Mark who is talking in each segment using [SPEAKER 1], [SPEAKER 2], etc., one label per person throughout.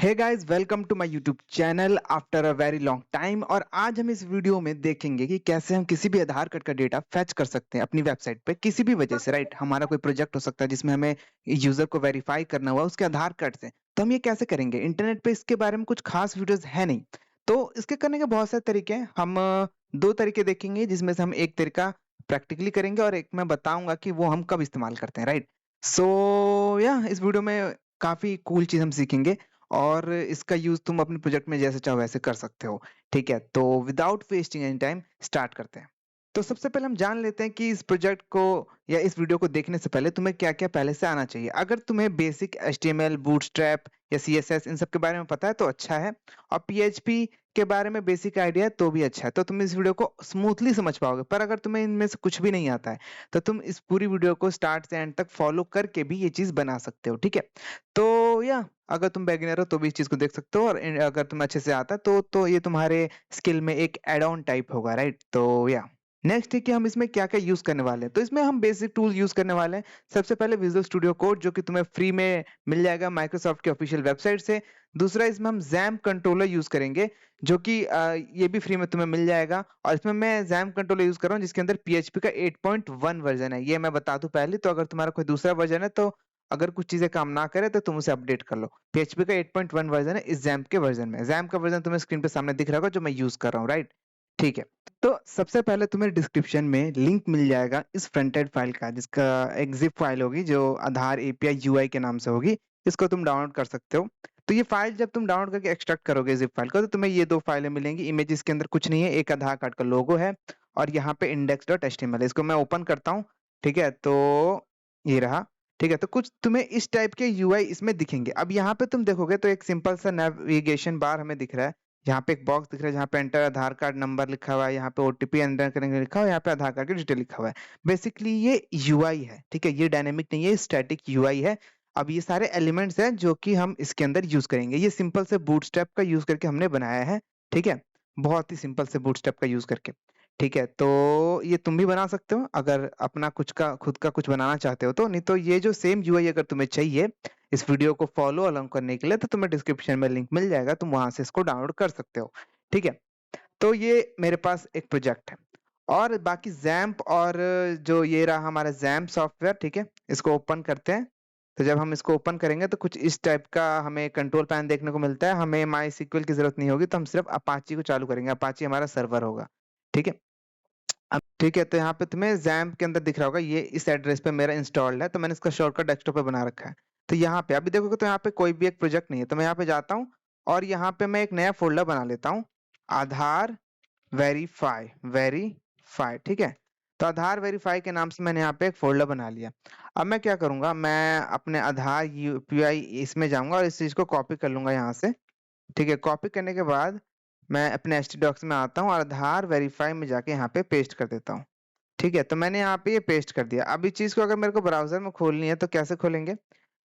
[SPEAKER 1] Hey guys, welcome to my YouTube channel after a very long time. और आज हम इस वीडियो में देखेंगे कि कैसे हम किसी भी आधार कार्ड का डेटा फेच कर सकते हैं अपनी वेबसाइट पे किसी भी वजह से। राइट, हमारा कोई प्रोजेक्ट हो सकता है जिसमें हमें यूजर को वेरीफाई करना हुआ उसके आधार कार्ड से। तो हम ये कैसे करेंगे? इंटरनेट पे इसके बारे में कुछ खास वीडियोस है नहीं, तो इसके करने के बहुत सारे तरीके हैं। हम दो तरीके देखेंगे, जिसमें से हम एक तरीका प्रैक्टिकली करेंगे और एक मैं बताऊंगा कि वो हम कब इस्तेमाल करते हैं। राइट, सो या इस वीडियो में काफी कूल चीज हम सीखेंगे और इसका यूज तुम अपने प्रोजेक्ट में जैसे चाहो वैसे कर सकते हो। ठीक है, तो without wasting any time start करते हैं। तो सबसे पहले हम जान लेते हैं कि इस प्रोजेक्ट को या इस वीडियो को देखने से पहले तुम्हें क्या क्या पहले से आना चाहिए। अगर तुम्हें बेसिक HTML, बूटस्ट्रैप या CSS इन सब के बारे में पता है तो अच्छा है, और PHP के बारे में बेसिक आइडिया है तो भी अच्छा है, तो तुम इस वीडियो को स्मूथली समझ पाओगे। पर अगर तुम्हें इनमें से कुछ भी नहीं आता है तो तुम इस पूरी वीडियो को स्टार्ट से एंड तक फॉलो करके भी ये चीज बना सकते हो। ठीक है, तो या अगर तुम बिगिनर हो तो भी इस चीज को देख सकते हो, और अगर तुम्हें अच्छे से आता है तो ये तुम्हारे स्किल में एक एड ऑन टाइप होगा। राइट, तो या नेक्स्ट है कि हम इसमें क्या क्या यूज करने वाले हैं। तो इसमें हम बेसिक टूल यूज करने वाले हैं। सबसे पहले विजुअल स्टूडियो कोड, जो कि तुम्हें फ्री में मिल जाएगा माइक्रोसॉफ्ट की ऑफिशियल वेबसाइट से। दूसरा, इसमें हम जैम कंट्रोलर यूज करेंगे, जो कि ये भी फ्री में तुम्हें मिल जाएगा। और इसमें मैं जैम कंट्रोलर यूज कर रहा हूँ जिसके अंदर PHP का 8.1 वर्जन है। ये मैं बता दूं पहले, तो अगर तुम्हारा कोई दूसरा वर्जन है तो अगर कुछ चीजें काम ना करे तो तुम उसे अपडेट कर लो। PHP का 8.1 वर्जन है इस जैम्प के वर्जन में। जैम्प का वर्जन तुम्हें स्क्रीन पे सामने दिख रहा होगा जो मैं यूज कर रहा हूँ। राइट, ठीक है। तो सबसे पहले तुम्हें डिस्क्रिप्शन में लिंक मिल जाएगा इस फ्रंट एंड फाइल का, जिसका एक जिप फाइल होगी जो आधार API UI के नाम से होगी। इसको तुम डाउनलोड कर सकते हो। तो ये फाइल जब तुम डाउनलोड करके एक्सट्रैक्ट करोगे जिप फाइल को, तो तुम्हें ये दो फाइलें मिलेंगी। इमेजेस के अंदर कुछ नहीं है, एक आधार कार्ड का लोगो है और यहाँ पे index.html है। इसको मैं ओपन करता हूँ। ठीक है, तो ये रहा। ठीक है, तो कुछ तुम्हें इस टाइप के UI इसमें दिखेंगे। अब यहाँ पे तुम देखोगे तो एक सिंपल सा नेविगेशन बार हमें दिख रहा है। यहाँ पे एक बॉक्स दिख रहा है जहाँ पे एंटर आधार कार्ड नंबर लिखा हुआ है, यहाँ पे OTP एंटर करेंगे लिखा हुआ है, यहाँ पे आधार कार्ड की डिटेल लिखा हुआ है। बेसिकली ये UI है। ठीक है, ये डायनेमिक नहीं है, स्टैटिक UI है। अब ये सारे एलिमेंट्स हैं जो कि हम इसके अंदर यूज करेंगे। ये सिंपल से बूटस्ट्रैप का यूज करके हमने बनाया है। ठीक है, बहुत ही सिंपल से बूटस्ट्रैप का यूज करके। ठीक है, तो ये तुम भी बना सकते हो अगर अपना कुछ का खुद का कुछ बनाना चाहते हो तो। नहीं तो ये जो सेम UI अगर तुम्हें चाहिए इस वीडियो को फॉलो अलोंग करने के लिए, तो तुम्हें डिस्क्रिप्शन में लिंक मिल जाएगा, तुम वहां से इसको डाउनलोड कर सकते हो। ठीक है, तो ये मेरे पास एक प्रोजेक्ट है। और बाकी जैम्प और जो ये रहा हमारा जैम्प सॉफ्टवेयर। ठीक है, इसको ओपन करते हैं। तो जब हम इसको ओपन करेंगे तो कुछ इस टाइप का हमें कंट्रोल पैनल देखने को मिलता है। हमें MySQL की जरूरत नहीं होगी, तो हम सिर्फ अपाची को चालू करेंगे। अपाची हमारा सर्वर होगा। ठीक है, अब ठीक है, तो यहाँ पे तुम्हें जैम्प के अंदर दिख रहा होगा ये इस एड्रेस पे मेरा इंस्टॉल्ड है, तो मैंने इसका शॉर्टकट डेस्कटॉप पे बना रखा है। तो यहाँ पे अभी देखोगे तो यहाँ पे कोई भी एक प्रोजेक्ट नहीं है, तो मैं यहाँ पे जाता हूँ और यहाँ पे मैं एक नया फोल्डर बना लेता हूँ, आधार वेरीफाई। ठीक है, तो आधार वेरीफाई के नाम से मैंने यहाँ पे एक फोल्डर बना लिया। अब मैं क्या करूंगा, मैं अपने आधार UPI इसमें जाऊंगा और इस चीज को कॉपी कर लूंगा यहाँ से। ठीक है, कॉपी करने के बाद मैं अपने htdocs में आता हूँ और आधार वेरीफाई में जाके यहाँ पे पेस्ट कर देता हूँ। ठीक है, तो मैंने यहाँ पे ये पेस्ट कर दिया। अब इस चीज को अगर मेरे को ब्राउजर में खोलनी है तो कैसे खोलेंगे?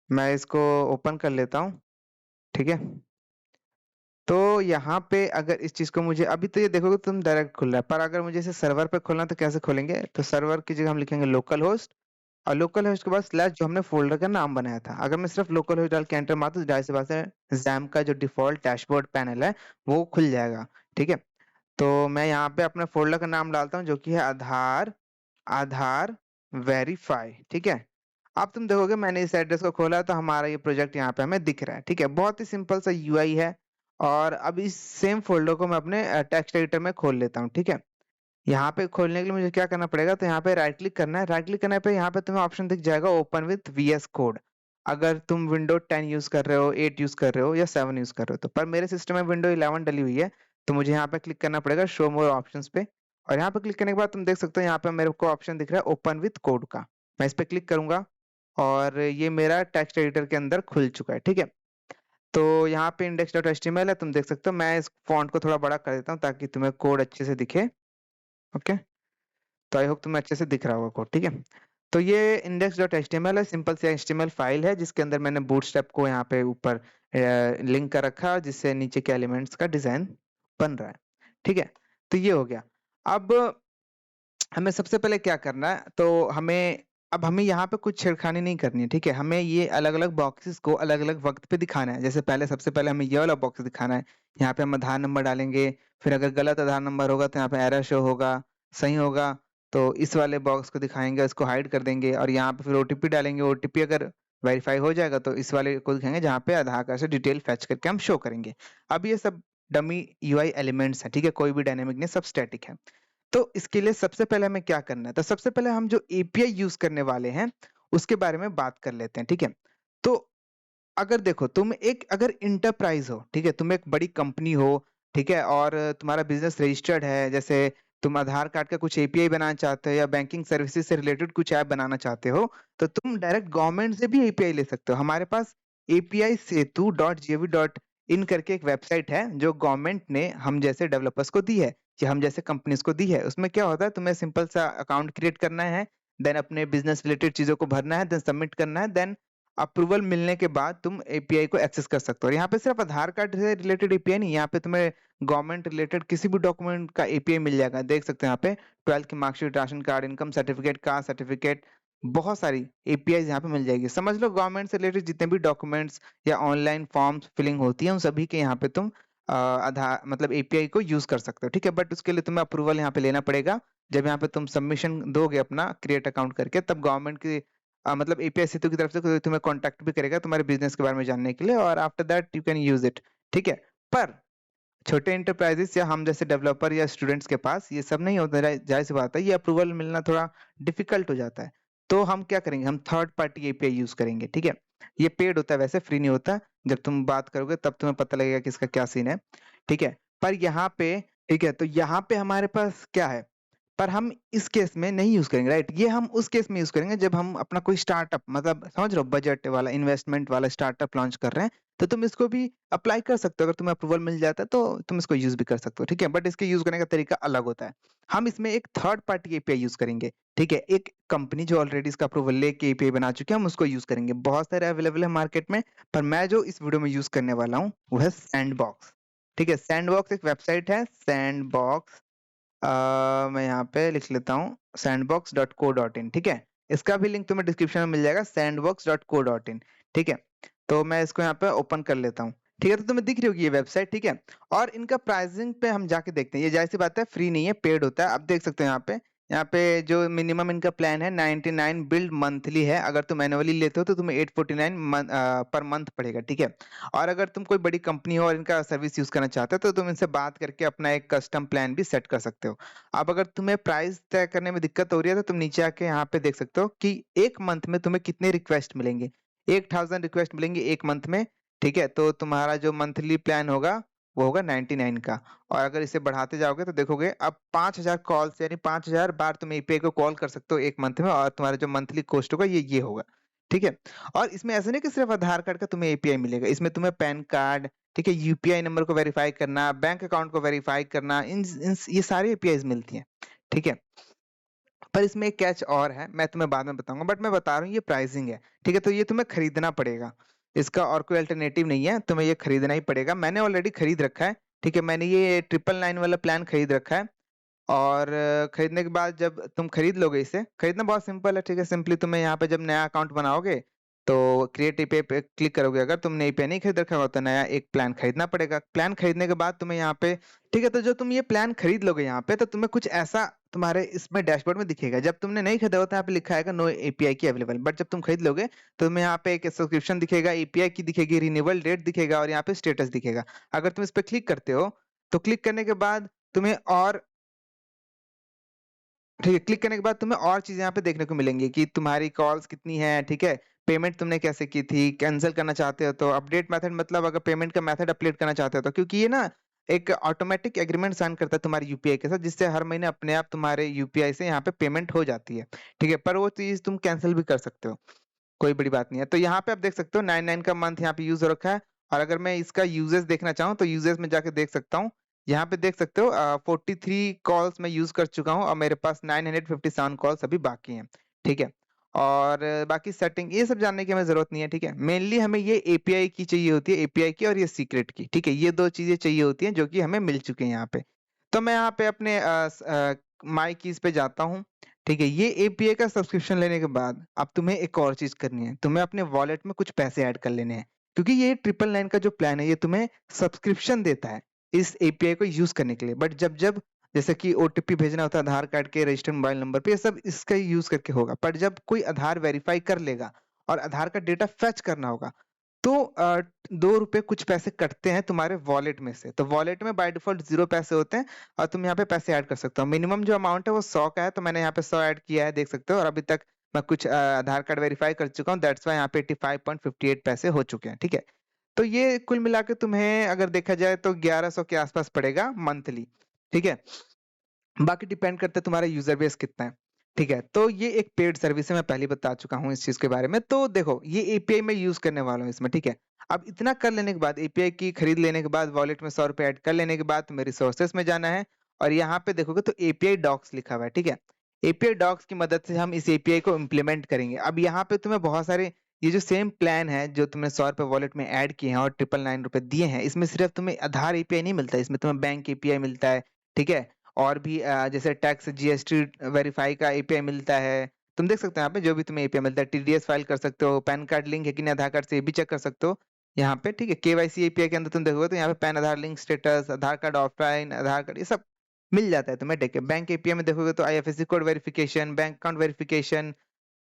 [SPEAKER 1] मैं इसको ओपन कर लेता हूँ। ठीक है, तो यहाँ पे अगर इस चीज को मुझे अभी तो ये देखोगे तुम डायरेक्ट खुल रहा है, पर अगर मुझे इसे सर्वर पे खोलना है तो कैसे खोलेंगे? तो सर्वर की जगह हम लिखेंगे लोकल होस्ट, और लोकल होस्ट के बाद स्लैश जो हमने फोल्डर का नाम बनाया था। अगर मैं सिर्फ लोकल होस्ट डाल के एंटर मारता हूँ तो जाहिर सी बात है जैम का जो डिफॉल्ट डैशबोर्ड पैनल है वो खुल जाएगा। ठीक है, तो मैं यहाँ पे अपने फोल्डर का नाम डालता हूँ जो कि है आधार आधार वेरीफाई। ठीक है, अब तुम देखोगे मैंने इस एड्रेस को खोला तो हमारा ये प्रोजेक्ट यहाँ पे हमें दिख रहा है। ठीक है, बहुत ही सिंपल सा UI है। और अब इस सेम फोल्डर को मैं अपने टेक्स्ट एडिटर में खोल लेता हूँ। ठीक है, यहाँ पे खोलने के लिए मुझे क्या करना पड़ेगा, तो यहाँ पे राइट क्लिक करना है। राइट क्लिक करने पे यहाँ पे तुम्हें ऑप्शन दिख जाएगा ओपन विथ VS कोड। अगर तुम विंडो 10 यूज कर रहे हो, 8 यूज कर रहे हो या 7 यूज कर रहे हो तो। पर मेरे सिस्टम में विंडो 11 डली हुई है, तो मुझे यहाँ पे क्लिक करना पड़ेगा शो मोर ऑप्शंस पे। और यहाँ पे क्लिक करने के बाद तुम देख सकते हो यहाँ पे मेरे को ऑप्शन दिख रहा है ओपन विथ कोड का। मैं इस पे क्लिक करूंगा और ये मेरा टेक्स्ट एडिटर के अंदर खुल चुका है। ठीक है, तो यहाँ पे index.html है, तुम देख सकते हो। मैं इस फॉन्ट को थोड़ा बड़ा कर देता हूँ ताकि तुम्हें कोड अच्छे से दिखे। ओके, तो आई होप तुम्हें अच्छे से दिख रहा होगा कोड। ठीक है, तो ये index.html है, सिंपल सी HTML फाइल है जिसके अंदर मैंने बूटस्ट्रैप को यहाँ पे ऊपर लिंक कर रखा है, जिससे नीचे के एलिमेंट्स का डिजाइन बन रहा है। ठीक है, तो ये हो गया। अब हमें सबसे पहले क्या करना है, तो हमें अब हमें यहाँ पे कुछ छेड़खानी नहीं करनी है, ठीक है? हमें ये अलग-अलग बॉक्सेस को अलग-अलग वक़्त पे दिखाना है। जैसे पहले सबसे पहले हमें ये वाला बॉक्स दिखाना है, यहाँ पे हम आधार नंबर डालेंगे, फिर अगर गलत आधार नंबर होगा तो यहाँ पे एरर शो होगा, सही होगा तो इस वाले बॉक्स को दिखाएँगे, इसको हाइड कर देंगे और यहाँ पे फिर ओटीपी डालेंगे, ओटीपी अगर वेरीफाई हो जाएगा तो इस वाले को दिखाएँगे जहाँ पे आधार कार्ड से डिटेल फेच करके हम शो करेंगे। अब ये सब डमी यूआई एलिमेंट्स हैं, ठीक है? कोई भी डायनामिक नहीं, सब स्टैटिक है। तो इसके लिए सबसे पहले हमें क्या करना है? तो सबसे पहले हम जो एपीआई यूज़ करने वाले हैं, उसके बारे में बात कर लेते हैं, ठीक है? तो अगर देखो तुम एक अगर एंटरप्राइज़ हो, ठीक है? तुम एक बड़ी कंपनी हो, ठीक है? और तुम्हारा बिज़नेस रजिस्टर्ड है, जैसे तुम आधार कार्ड का कुछ एपीआई बनाना चाहते हो या बैंकिंग सर्विसेज़ से रिलेटेड कुछ ऐप बनाना चाहते हो, तो तुम डायरेक्ट गवर्नमेंट से भी एपीआई ले सकते हो। हमारे पास एपीआई सेतु .gov.in करके एक वेबसाइट है, जो गवर्नमेंट ने हम जैसे डेवलपर्स को दी है, या हम जैसे कंपनीज़ को दी है। उसमें क्या होता है, तुम्हें सिंपल सा अकाउंट क्रिएट करना है, देन अपने बिज़नेस रिलेटेड चीज़ों को भरना है, देन सबमिट करना है, देन अप्रूवल मिलने के बाद तुम एपीआई को एक्सेस कर सकते हो। और यहाँ पे सिर्फ आधार कार्ड से रिलेटेड एपीआई नहीं, यहाँ पे तुम्हें गवर्नमेंट रिलेटेड किसी भी डॉक्यूमेंट का एपीआई मिल जाएगा। देख सकते हो यहाँ पे 12th की marksheet, ration card, income certificate, caste certificate, बहुत सारी एपीआईज़ यहाँ पे मिल जाएगी। समझ लो गवर्नमेंट से रिलेटेड जितने भी डॉक्यूमेंट्स या ऑनलाइन फॉर्म्स फिलिंग होती है, उन सभी के यहाँ पे तुम आधार मतलब एपीआई को यूज़ कर सकते हो, ठीक है? बट उसके लिए तुम्हें अप्रूवल यहाँ पे लेना पड़ेगा। जब यहाँ पे तुम सबमिशन दोगे अपना क्रिएट अकाउंट करके, तब गवर्नमेंट की मतलब एपीआई सेतु की तरफ से कोई तुम्हें कॉन्टैक्ट भी करेगा तुम्हारे बिज़नेस के बारे में जानने के लिए, और after that you can use it, ठीक है? पर छोटे एंटरप्राइजेस या हम जैसे डेवलपर या स्टूडेंट्स के पास ये सब नहीं होता, जाहिर सी बात है, ये अप्रूवल मिलना थोड़ा डिफिकल्ट हो जाता है। तो हम क्या करेंगे, हम थर्ड पार्टी एपीआई यूज़ करेंगे, ठीक है? ये पेड होता है, वैसे फ्री नहीं होता। जब तुम बात करोगे तब तुम्हें पता लगेगा कि इसका क्या सीन है, ठीक है? पर यहाँ पे ठीक है, तो यहाँ पे हमारे पास क्या है, पर हम इस केस में नहीं यूज़ करेंगे, राइट? ये हम उस केस में यूज़ करेंगे जब हम अपना कोई स्टार्टअप, मतलब समझ रहे हो, बजट वाला, इन्वेस्टमेंट वाला स्टार्टअप लॉन्च कर रहे हैं, तो तुम इसको भी अप्लाई कर सकते हो। अगर तुम्हें अप्रूवल मिल जाता है तो तुम इसको यूज़ भी कर सकते हो, ठीक है? बट इसके यूज़ करने का तरीका अलग होता है। हम इसमें एक थर्ड पार्टी एपीआई यूज़ करेंगे, ठीक है? एक कंपनी जो ऑलरेडी इसका अप्रूवल लेके एपीआई बना चुकी है, हम उसको यूज़ करेंगे। बहुत सारे अवेलेबल है मार्केट में, पर मैं जो इस वीडियो में यूज़ करने वाला हूँ, वो है सैंडबॉक्स, ठीक है? सैंडबॉक्स एक वेबसाइट है, सैंडबॉक्स मैं यहाँ पे लिख लेता हूँ sandbox.co.in, ठीक है? इसका भी लिंक तुम्हें डिस्क्रिप्शन में मिल जाएगा, sandbox.co.in, ठीक है? तो मैं इसको यहाँ पे ओपन कर लेता हूँ, ठीक है? तो तुम्हें दिख रही होगी ये वेबसाइट, ठीक है? और इनका प्राइसिंग पे हम जाके देखते हैं। ये जाहिर सी बात है फ्री नहीं है, पेड होता है। आप देख सकते हो यहाँ पे जो मिनिमम इनका प्लान है 99 बिल्ड मंथली है। अगर तुम एनुअली लेते हो तो तुम्हें 849 पर मंथ पड़ेगा, ठीक है? और अगर तुम कोई बड़ी कंपनी हो और इनका सर्विस यूज़ करना चाहते हो, तो तुम इनसे बात करके अपना एक कस्टम प्लान भी सेट कर सकते हो। अब अगर तुम्हें प्राइस तय करने में दिक्कत हो रही है, तो तुम नीचे आके यहाँ पे देख सकते हो कि 1 मंथ में तुम्हें कितने रिक्वेस्ट मिलेंगे। 1000 रिक्वेस्ट मिलेंगे 1 मंथ में, ठीक है? तो तुम्हारा जो मंथली प्लान होगा, वो होगा 99 का। और अगर इसे बढ़ाते जाओगे तो देखोगे अब 5000 कॉल्स, यानी 5000 बार तुम एपीआई को कॉल कर सकते हो 1 मंथ में, और तुम्हारा जो मंथली कॉस्ट होगा ये होगा, ठीक है? और इसमें ऐसा नहीं कि सिर्फ आधार कार्ड का तुम्हें एपीआई मिलेगा, इसमें तुम्हें पैन कार्ड, ठीक है, यूपीआई नंबर को वेरीफाई करना, बैंक अकाउंट को वेरीफाई करना, इन ये सारी एपीआईज़ मिलती हैं, ठीक है? पर इसमें एक कैच और है, मैं तुम्हें बाद में बताऊँगा, बट मैं बता रहा हूँ ये प्राइसिंग है, ठीक है? तो ये तुम्हें खरीदना पड़ेगा, इसका और कोई अल्टरनेटिव नहीं है, तुम्हें ये खरीदना ही पड़ेगा। मैंने ऑलरेडी खरीद रखा है, ठीक है? मैंने ये 999 वाला प्लान खरीद रखा है। और खरीदने के बाद जब तुम खरीद लोगे इसे, खरीदना बहुत सिंपल है, ठीक है? सिंपली तुम्हें यहाँ पे जब नया अकाउंट बनाओगे, तो क्रिएट एपीआई पे क्लिक करोगे। अगर तुमने एपीआई नहीं खरीद रखा होगा तो नया एक प्लान खरीदना पड़ेगा। प्लान खरीदने के बाद तुम्हें यहाँ पे, ठीक है, तो जो तुम ये प्लान खरीद लोगे यहाँ पे, तो तुम्हें कुछ ऐसा तुम्हारे इसमें डैशबोर्ड में दिखेगा। जब तुमने नहीं खरीदा होता, यहाँ पे लिखा आएगा नो एपीआई की अवेलेबल, बट जब तुम खरीद लोगे तो तुम्हें यहाँ पे एक सब्सक्रिप्शन दिखेगा, एपीआई की दिखेगी, रिन्यूअल डेट दिखेगा और यहाँ पे स्टेटस दिखेगा। अगर तुम इस पे क्लिक करते हो, तो क्लिक करने के बाद तुम्हें और ठीक है, क्लिक करने के बाद तुम्हें और चीज़ें यहाँ पे देखने को मिलेंगी कि तुम्हारी कॉल्स कितनी हैं, ठीक है? पेमेंट तुमने कैसे की थी, कैंसल करना चाहते हो तो अपडेट मेथड, मतलब अगर पेमेंट का मेथड अपडेट करना चाहते हो तो, क्योंकि ये ना एक ऑटोमेटिक एग्रीमेंट साइन करता है तुम्हारे यूपीआई के साथ, जिससे हर महीने अपने आप तुम्हारे यूपीआई से यहाँ पे पेमेंट हो जाती है, ठीक है? पर वो चीज़ तुम कैंसल भी कर सकते हो। कोई बड़ी बात नहीं है। तो यहाँ पे आप देख सकते हो 99 का मंथ यहाँ पे यूज़ हो रखा है, और अगर मैं इसका यूजेस देखना चाहूँ तो यूजेस में जाके देख सकता हूँ। यहाँ पे देख सकते हो 43 कॉल्स मैं यूज़ कर चुका हूँ और मेरे पास 957 कॉल्स अभी बाकी हैं, ठीक है? और बाकी सेटिंग ये सब जानने की हमें ज़रूरत नहीं है, ठीक है? मेनली हमें ये एपीआई की चाहिए होती है, एपीआई की और ये सीक्रेट की, ठीक है? ये 2 चीज़ें चाहिए होती हैं जो कि हमें मिल चुकी हैं यहाँ पे। तो मैं यहाँ पे अपने माई कीज पे जाता हूँ, ठीक है। ये एपीआई का सब्सक्रिप्शन लेने के बाद अब तुम्हें एक और चीज करनी है, तुम्हें अपने वॉलेट में कुछ पैसे ऐड कर लेने हैं, क्योंकि ये 999 का जो प्लान है ये तुम्हें सब्सक्रिप्शन देता है इस एपीआई को यूज करने के लिए। बट जब जब जैसे कि ओटीपी भेजना होता है आधार कार्ड के रजिस्टर्ड मोबाइल नंबर पे, ये सब इसका यूज करके होगा। पर जब कोई आधार वेरीफाई कर लेगा और आधार का डेटा फेच करना होगा, तो 2 रुपए कुछ पैसे कटते हैं तुम्हारे वॉलेट में से। तो वॉलेट में बाय डिफॉल्ट 0 पैसे होते हैं और तुम यहाँ पे पैसे ऐड कर सकते हो। मिनिमम जो अमाउंट है वो 100 का है, तो मैंने यहाँ पे 100 ऐड किया है, देख सकते हो। और अभी तक मैं कुछ आधार कार्ड वेरीफाई कर चुका हूँ, दैट्स वाई यहाँ पे 85.58 पैसे हो चुके हैं, ठीक है। तो ये कुल मिला के तुम्हें अगर देखा जाए तो 1100 के आसपास पड़ेगा मंथली, ठीक है। बाकी डिपेंड करता है तुम्हारा यूजर बेस कितना है, ठीक है। तो ये एक पेड सर्विस है, मैं पहले बता चुका हूँ इस चीज के बारे में। तो देखो ये एपीआई मैं यूज करने वाला हूँ इसमें, ठीक है। अब इतना कर लेने के बाद, एपीआई की खरीद लेने के बाद, वॉलेट में 100 रुपए ऐड कर लेने के बाद तुम्हें रिसोर्सेस में जाना है और यहाँ पे देखोगे तो एपीआई डॉक्स लिखा हुआ है, ठीक है। एपीआई डॉक्स की मदद से हम इस एपीआई को इम्प्लीमेंट करेंगे। अब यहाँ पे तुम्हें बहुत सारे ये जो सेम प्लान है जो तुमने 100 रुपए वॉलेट में ऐड किए हैं और 999 रुपए दिए हैं, इसमें सिर्फ तुम्हें आधार एपीआई नहीं मिलता है, इसमें तुम्हें बैंक एपीआई मिलता है, ठीक है। और भी जैसे टैक्स जीएसटी वेरीफाई का एपीआई मिलता है। तुम देख सकते हो यहाँ पे जो भी तुम्हें एपीआई मिलता है, टीडीएस फाइल कर सकते हो, पैन कार्ड लिंक है कि नहीं आधार कार्ड से ये भी चेक कर सकते हो यहाँ पे, ठीक है। केवाईसी एपीआई के अंदर तुम देखोगे तो यहाँ पे पैन आधार लिंक स्टेटस, आधार कार्ड ऑफलाइन, आधार कार्ड, ये सब मिल जाता है तुम्हें, ठीक है। बैंक एपीआई में देखोगे तो IFSC code verification, bank account verification,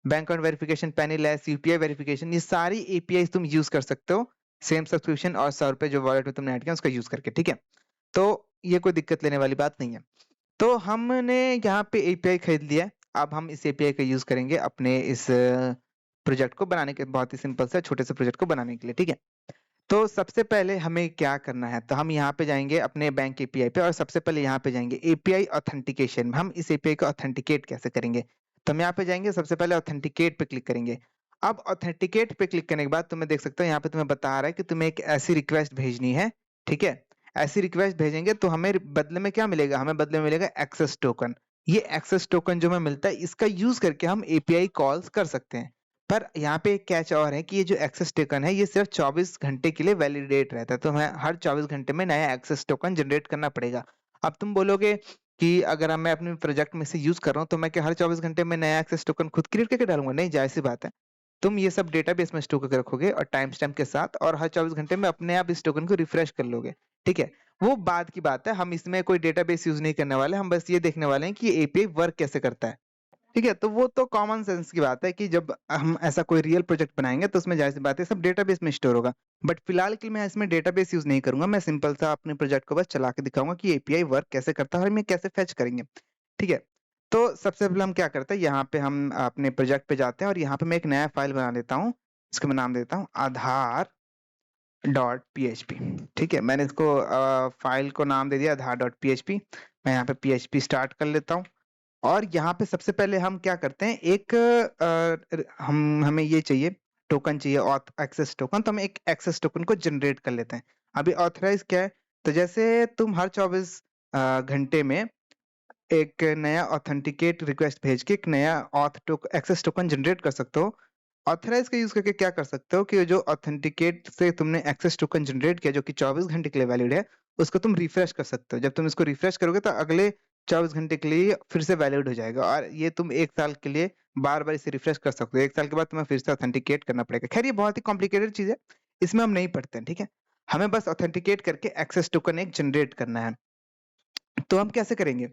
[SPEAKER 1] bank account verification, penniless, UPI verification, ये सारी एपीआई तुम यूज कर सकते हो सेम सब्सक्रिप्शन और 100 रुपए जो वॉलेट में तुमने ऐड किया उसका यूज करके, ठीक है। तो ये कोई दिक्कत लेने वाली बात नहीं है। तो हमने यहाँ पे एपीआई खरीद लिया है, अब हम इस एपीआई का यूज करेंगे अपने इस प्रोजेक्ट को बनाने के, बहुत ही सिंपल सा छोटे से प्रोजेक्ट को बनाने के लिए, ठीक है। तो सबसे पहले हमें क्या करना है, तो हम यहाँ पे जाएंगे अपने बैंक एपीआई पे और सबसे पहले यहाँ पे जाएंगे एपीआई ऑथेंटिकेशन में। हम इस एपीआई को ऑथेंटिकेट कैसे करेंगे, तो हम यहाँ पे जाएंगे, सबसे पहले ऑथेंटिकेट पे क्लिक करेंगे। अब ऑथेंटिकेट पे क्लिक करने के बाद तुम्हें देख सकते हो यहाँ पे तुम्हें बता रहा है कि तुम्हें एक ऐसी रिक्वेस्ट भेजनी है, ठीक है। ऐसी रिक्वेस्ट भेजेंगे तो हमें बदले में क्या मिलेगा, हमें बदले में मिलेगा एक्सेस टोकन। ये एक्सेस टोकन जो हमें मिलता है इसका यूज करके हम एपीआई कॉल्स कर सकते हैं। पर यहाँ पे एक कैच और है कि ये जो एक्सेस टोकन है ये सिर्फ 24 घंटे के लिए वैलिडेट रहता है, तो हमें हर 24 घंटे में नया एक्सेस टोकन जनरेट करना पड़ेगा। अब तुम बोलोगे कि अगर मैं अपने प्रोजेक्ट में से यूज कर रहा हूँ तो मैं क्या हर 24 घंटे में नया एक्सेस टोकन खुद क्रिएट करके डालूंगा? नहीं, जाहिर सी बात है। तुम ये सब डेटाबेस में स्टोर करके रखोगे और टाइम स्टैम्प के साथ, और हर 24 घंटे में अपने आप इस टोकन को रिफ्रेश कर लोगे, ठीक है। वो बाद की बात है, हम इसमें कोई डेटाबेस यूज नहीं करने वाले, हम बस ये देखने वाले हैं कि ये एपीआई वर्क कैसे करता है, ठीक है। तो वो तो कॉमन सेंस की बात है कि जब हम ऐसा कोई रियल प्रोजेक्ट बनाएंगे तो उसमें जाहिर सी बात है सब डेटाबेस में स्टोर होगा। बट फिलहाल के लिए मैं इसमें डेटाबेस यूज नहीं करूंगा, मैं सिंपल सा अपने प्रोजेक्ट को बस चला के दिखाऊंगा कि एपीआई वर्क कैसे करता है और हम ये कैसे फेच करेंगे, ठीक है। तो सबसे पहले हम क्या करते हैं, यहाँ पे हम अपने प्रोजेक्ट पे जाते हैं और यहाँ पे मैं एक नया फाइल बना लेता हूँ, इसको मैं नाम देता हूँ आधार डॉट पीएचपी, ठीक है। मैंने इसको फाइल को नाम दे दिया आधार डॉट पीएचपी। मैं यहाँ पे पीएचपी स्टार्ट कर लेता हूँ और यहाँ पे सबसे पहले हम क्या करते हैं, एक हमें ये चाहिए, टोकन चाहिए, ऑथ एक्सेस टोकन। तो हम एक एक्सेस टोकन को जनरेट कर लेते हैं। अभी ऑथराइज क्या है, तो जैसे तुम हर 24 घंटे में एक नया ऑथेंटिकेट रिक्वेस्ट भेज के एक नया एक्सेस टोकन जनरेट कर सकते हो। ऑथराइज का यूज करके क्या कर सकते हो कि जो ऑथेंटिकेट से तुमने एक्सेस टोकन जनरेट किया जो कि 24 घंटे के लिए वैलिड है, उसको तुम रिफ्रेश कर सकते हो। जब तुम इसको रिफ्रेश करोगे तो अगले 24 घंटे के लिए फिर से वैलिड हो जाएगा और ये तुम 1 साल के लिए बार बार इसे रिफ्रेश कर सकते हो। 1 साल के बाद तुम्हें फिर से ऑथेंटिकेट करना पड़ेगा। खैर ये बहुत ही कॉम्प्लिकेटेड चीज है, इसमें हम नहीं पढ़ते हैं, ठीक है। हमें बस ऑथेंटिकेट करके एक्सेस टोकन एक जनरेट करना है। तो हम कैसे करेंगे,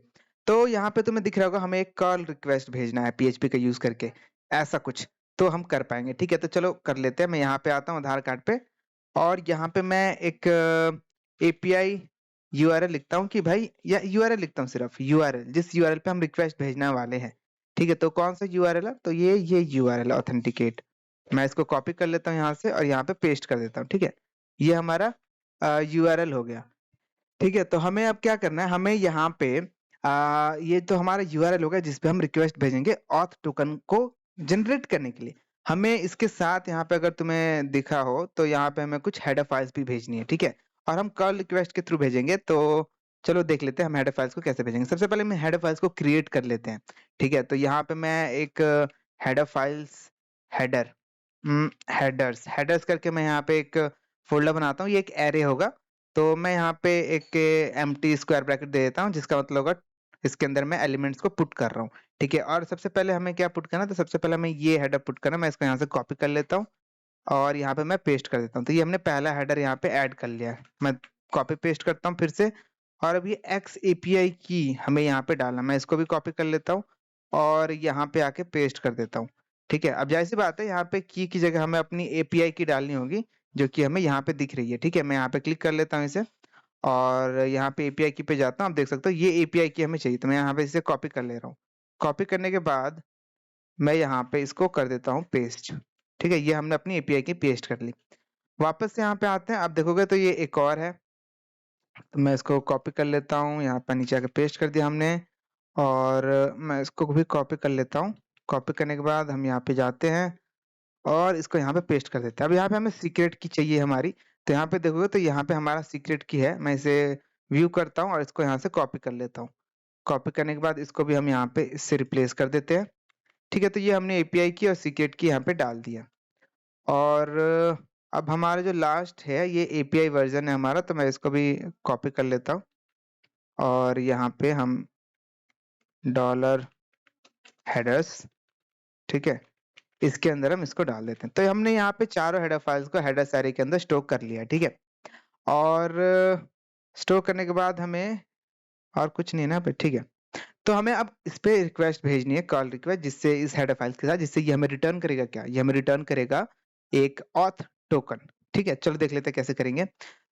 [SPEAKER 1] तो यहाँ पे तुम्हें दिख रहा होगा हमें एक कॉल रिक्वेस्ट भेजना है पीएचपी का यूज करके, ऐसा कुछ तो हम कर पाएंगे, ठीक है। तो चलो कर लेते हैं। मैं यहाँ पे आता हूँ आधार कार्ड पे और यहाँ पे मैं एक एपीआई यूआरएल लिखता हूँ कि भाई, या यूआरएल लिखता हूँ, सिर्फ यूआरएल जिस यूआरएल पे हम रिक्वेस्ट भेजने वाले हैं, ठीक है। तो कौन सा यूआरएल है, तो ये यूआरएल ऑथेंटिकेट। मैं इसको कॉपी कर लेता हूँ यहाँ से और यहाँ पे पेस्ट कर देता हूँ, ठीक है। ये हमारा यूआरएल हो गया, ठीक है। तो हमें अब क्या करना है, हमें यहाँ पे ये तो हमारा यूआरएल होगा जिस पे हम रिक्वेस्ट भेजेंगे ऑथ टोकन को जनरेट करने के लिए। हमें इसके साथ यहाँ पे अगर तुम्हें दिखा हो तो यहाँ पे हमें कुछ हेडर फाइल्स भी भेजनी है, ठीक है। और हम कॉल रिक्वेस्ट के थ्रू भेजेंगे, तो चलो देख लेते हैं हम हेडर फाइल्स को कैसे भेजेंगे। सबसे पहले हम हेडर फाइल्स को क्रिएट कर लेते हैं, ठीक है। तो यहाँ पे मैं एक header files header headers headers करके मैं यहाँ पे एक फोल्डर बनाता हूँ, ये एक एरे होगा। तो मैं यहाँ पे एक एम्प्टी स्क्वायर ब्रैकेट दे देता हूँ जिसका मतलब होगा इसके अंदर मैं एलिमेंट्स को पुट कर रहा हूँ, ठीक है। और सबसे पहले हमें क्या पुट करना है, तो सबसे पहले हमें ये हेडर पुट करना है। मैं इसको यहाँ से कॉपी कर लेता हूँ और यहाँ पे मैं पेस्ट कर देता हूँ। तो ये हमने पहला हेडर यहाँ पे ऐड कर लिया है। मैं कॉपी पेस्ट करता हूँ फिर से। और अब ये एक्स एपीआई की हमें यहाँ पे डालना, मैं इसको भी कॉपी कर लेता हूँ और यहाँ पे आके पेस्ट कर देता हूँ, ठीक है। अब जाहिर सी बात है, यहाँ पे की जगह हमें अपनी एपीआई की डालनी होगी, जो कि हमें यहाँ पे दिख रही है, ठीक है। मैं यहाँ पे क्लिक कर लेता हूँ इसे और यहाँ पे एपीआई की पे जाता हूँ। आप देख सकते हो ये एपीआई की हमें चाहिए, तो मैं यहाँ पे इसे कॉपी कर ले रहा हूँ। कॉपी करने के बाद मैं यहाँ पे इसको कर देता हूँ पेस्ट, ठीक है। ये हमने अपनी एपीआई की पेस्ट कर ली। वापस से यहाँ पे आते हैं, आप देखोगे तो ये एक और है, तो मैं इसको कॉपी कर लेता हूँ, यहाँ पर नीचे आके पेस्ट कर दिया हमने। और मैं इसको भी कॉपी कर लेता हूँ। कॉपी करने के बाद हम यहाँ पे जाते हैं और इसको यहाँ पे पेस्ट कर देते हैं। अब यहाँ पे हमें सीक्रेट की चाहिए हमारी, तो यहाँ पे देखोगे तो यहाँ पे हमारा सीक्रेट की है। मैं इसे व्यू करता हूँ और इसको यहाँ से कॉपी कर लेता हूँ। कॉपी करने के बाद इसको भी हम यहाँ पे इससे रिप्लेस कर देते हैं, ठीक है। तो ये हमने एपीआई की और सीक्रेट की यहाँ पे डाल दिया। और अब हमारा जो लास्ट है ये एपीआई वर्जन है हमारा, तो मैं इसको भी कॉपी कर लेता हूँ और यहाँ पे हम डॉलर हेडर्स, ठीक है, इसके अंदर हम इसको डाल देते हैं। तो हमने यहाँ पे चारों हेडर फाइल्स को हेडर सारे के अंदर स्टोर कर लिया, ठीक है। और स्टोर करने के बाद हमें और कुछ नहीं है ना पे, ठीक है। तो हमें अब इस पे रिक्वेस्ट भेजनी है, कॉल रिक्वेस्ट, जिससे इस हेडर फाइल्स के साथ, जिससे ये हमें रिटर्न करेगा क्या, ये हमें रिटर्न करेगा एक ऑथ टोकन, ठीक है। चलो देख लेते हैं कैसे करेंगे।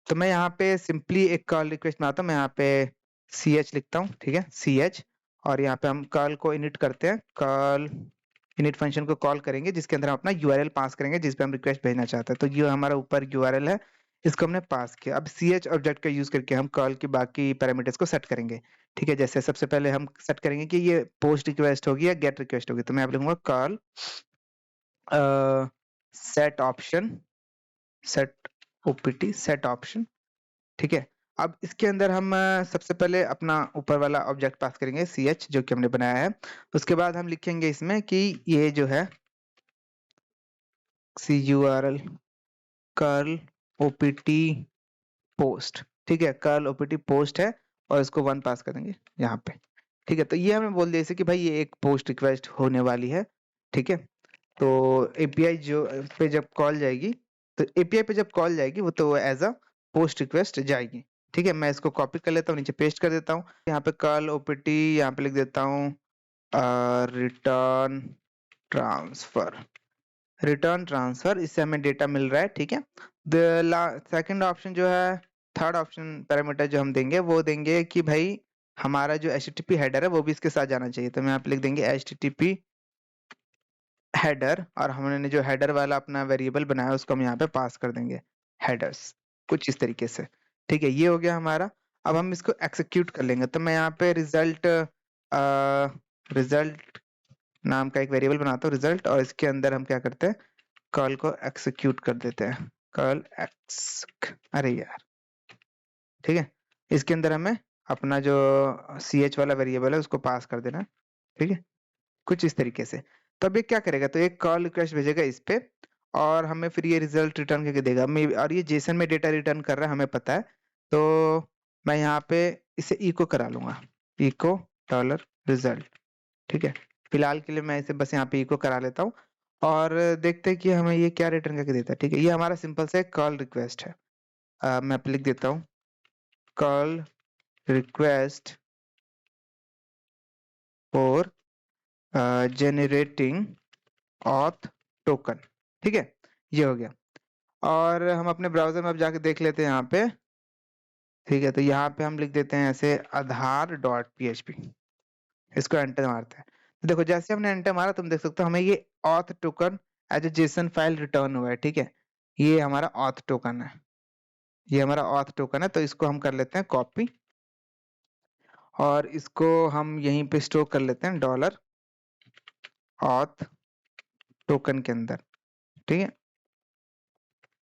[SPEAKER 1] तो मैं यहाँ पे सिंपली एक कॉल रिक्वेस्ट में आता हूँ, मैं यहाँ पे सी एच लिखता हूँ, ठीक है, सी एच। और यहाँ पे हम कॉल को इनिट करते हैं, कॉल इनिट फंक्शन को कॉल करेंगे, जिसके अंदर हम अपना यूआरएल पास करेंगे जिस पे हम रिक्वेस्ट भेजना चाहते हैं। तो ये हमारा ऊपर यूआरएल है, इसको हमने पास किया। अब सी एच ऑब्जेक्ट का यूज करके हम कॉल की बाकी पैरामीटर्स को सेट करेंगे, ठीक है। जैसे सबसे पहले हम सेट करेंगे कि ये पोस्ट रिक्वेस्ट होगी या गेट रिक्वेस्ट होगी। तो मैं आप लिखूंगा call set option, set OPT set option, ठीक है। अब इसके अंदर हम सबसे पहले अपना ऊपर वाला ऑब्जेक्ट पास करेंगे सी एच, जो कि हमने बनाया है। उसके बाद हम लिखेंगे इसमें कि ये जो है C U R L curl OPT post, ठीक है, कर्ल ओपीटी पोस्ट है और इसको 1 पास करेंगे यहाँ पे, ठीक है। तो ये हमें बोल दिया इसे कि भाई ये एक पोस्ट रिक्वेस्ट होने वाली है, ठीक है। तो एपीआई जो पे जब कॉल जाएगी, तो एपीआई पे जब कॉल जाएगी वो तो एज अ पोस्ट रिक्वेस्ट जाएगी, ठीक है। मैं इसको कॉपी कर लेता हूँ, नीचे पेस्ट कर देता हूँ। यहाँ पे कर्ल ओपीटी यहाँ पे लिख देता हूँ रिटर्न ट्रांसफर, रिटर्न ट्रांसफर, इससे हमें डेटा मिल रहा है, ठीक है। सेकंड ऑप्शन जो है, थर्ड ऑप्शन पैरामीटर जो हम देंगे वो देंगे कि भाई हमारा जो एचटीटीपी हेडर है वो भी इसके साथ जाना चाहिए। तो मैं यहाँ पे लिख देंगे एचटीटीपी हेडर, और हमने जो हेडर वाला अपना वेरिएबल बनाया है उसको हम यहाँ पे पास कर देंगे हेडर्स, कुछ इस तरीके से, ठीक है। ये हो गया हमारा। अब हम इसको एक्सिक्यूट कर लेंगे। तो मैं यहाँ पे रिजल्ट नाम का एक वेरिएबल बनाता हूँ रिजल्ट, और इसके अंदर हम क्या करते हैं, कॉल को एक्सिक्यूट कर देते हैं, कॉल एक्स, अरे यार, ठीक है। इसके अंदर हमें अपना जो सी एच वाला वेरिएबल है उसको पास कर देना, ठीक है, कुछ इस तरीके से। तो अब ये क्या करेगा, तो एक कॉल रिक्वेस्ट भेजेगा इस पे और हमें फिर ये रिजल्ट रिटर्न करके देगा। और ये जेसन में डेटा रिटर्न कर रहा है हमें पता है। तो मैं यहाँ पे इसे इको करा लूंगा, इको डॉलर रिजल्ट, ठीक है। फिलहाल के लिए मैं इसे बस यहाँ पे इको करा लेता हूँ और देखते हैं कि हमें ये क्या रिटर्न करके देता है, ठीक है। ये हमारा सिंपल से कॉल रिक्वेस्ट है। मैं लिख देता हूँ call request for generating auth token, ठीक है, ये हो गया। और हम अपने ब्राउजर में अब जाके देख लेते हैं यहाँ पे, ठीक है। तो यहाँ पे हम लिख देते हैं ऐसे आधार डॉट पीएचपी, इसको एंटर मारते हैं। तो देखो जैसे हमने एंटर मारा तुम देख सकते हो हमें ये auth token as a JSON file return हुआ है, ठीक है। ये हमारा ऑथ टोकन है, ये हमारा ऑथ टोकन है। तो इसको हम कर लेते हैं कॉपी और इसको हम यहीं पे स्टोर कर लेते हैं डॉलर ऑथ टोकन के अंदर, ठीक है।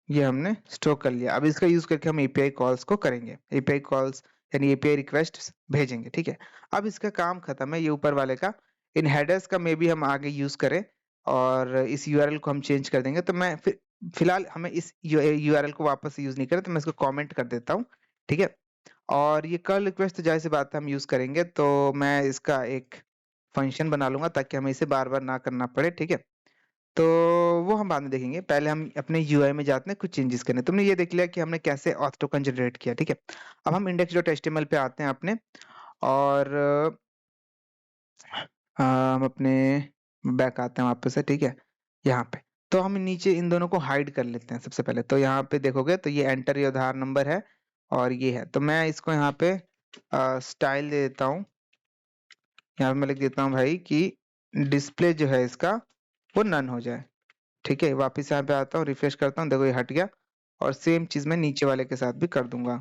[SPEAKER 1] ये हमने स्टोर कर लिया। अब इसका यूज करके हम एपीआई कॉल्स को करेंगे, एपीआई कॉल्स यानी एपीआई रिक्वेस्ट भेजेंगे, ठीक है। अब इसका काम खत्म है, ये ऊपर वाले का। इन हेडर्स का मे भी हम आगे यूज करें और इस यूआरएल को हम चेंज कर देंगे। तो मैं फिलहाल हमें इस यूआरएल को वापस यूज नहीं करें, तो मैं इसको कमेंट कर देता हूँ, ठीक है। और ये कर्ल रिक्वेस्ट तो ज़ाहिर-सी बात है हम यूज़ करेंगे, तो मैं इसका एक फंक्शन बना लूँगा ताकि हमें इसे बार-बार ना करना पड़े, ठीक है? तो वो हम बाद में देखेंगे, पहले हम अपने यूआई में जाते हैं कुछ चेंजेस करने। तुमने ये देख लिया कि हमने कैसे ऑथ टोकन जनरेट किया, ठीक है? अब हम index.html पे आते हैं अपने और हम अपने बैक आते हैं वापस से, ठीक है? यहाँ पे। तो हम नीचे इन दोनों को हाइड कर लेते हैं सबसे पहले। तो यहाँ पे देखोगे तो ये एंटर योर आधार नंबर है और ये है। तो मैं इसको यहाँ पे स्टाइल दे देता हूँ। यहाँ पे मैं लिख देता हूँ भाई कि डिस्प्ले जो है इसका वो नन हो जाए, ठीक है? वापस यहाँ पे आता हूँ, रिफ्रेश करता हूँ, देखो ये हट गया और सेम चीज़ मैं नीचे वाले के साथ भी कर दूँगा।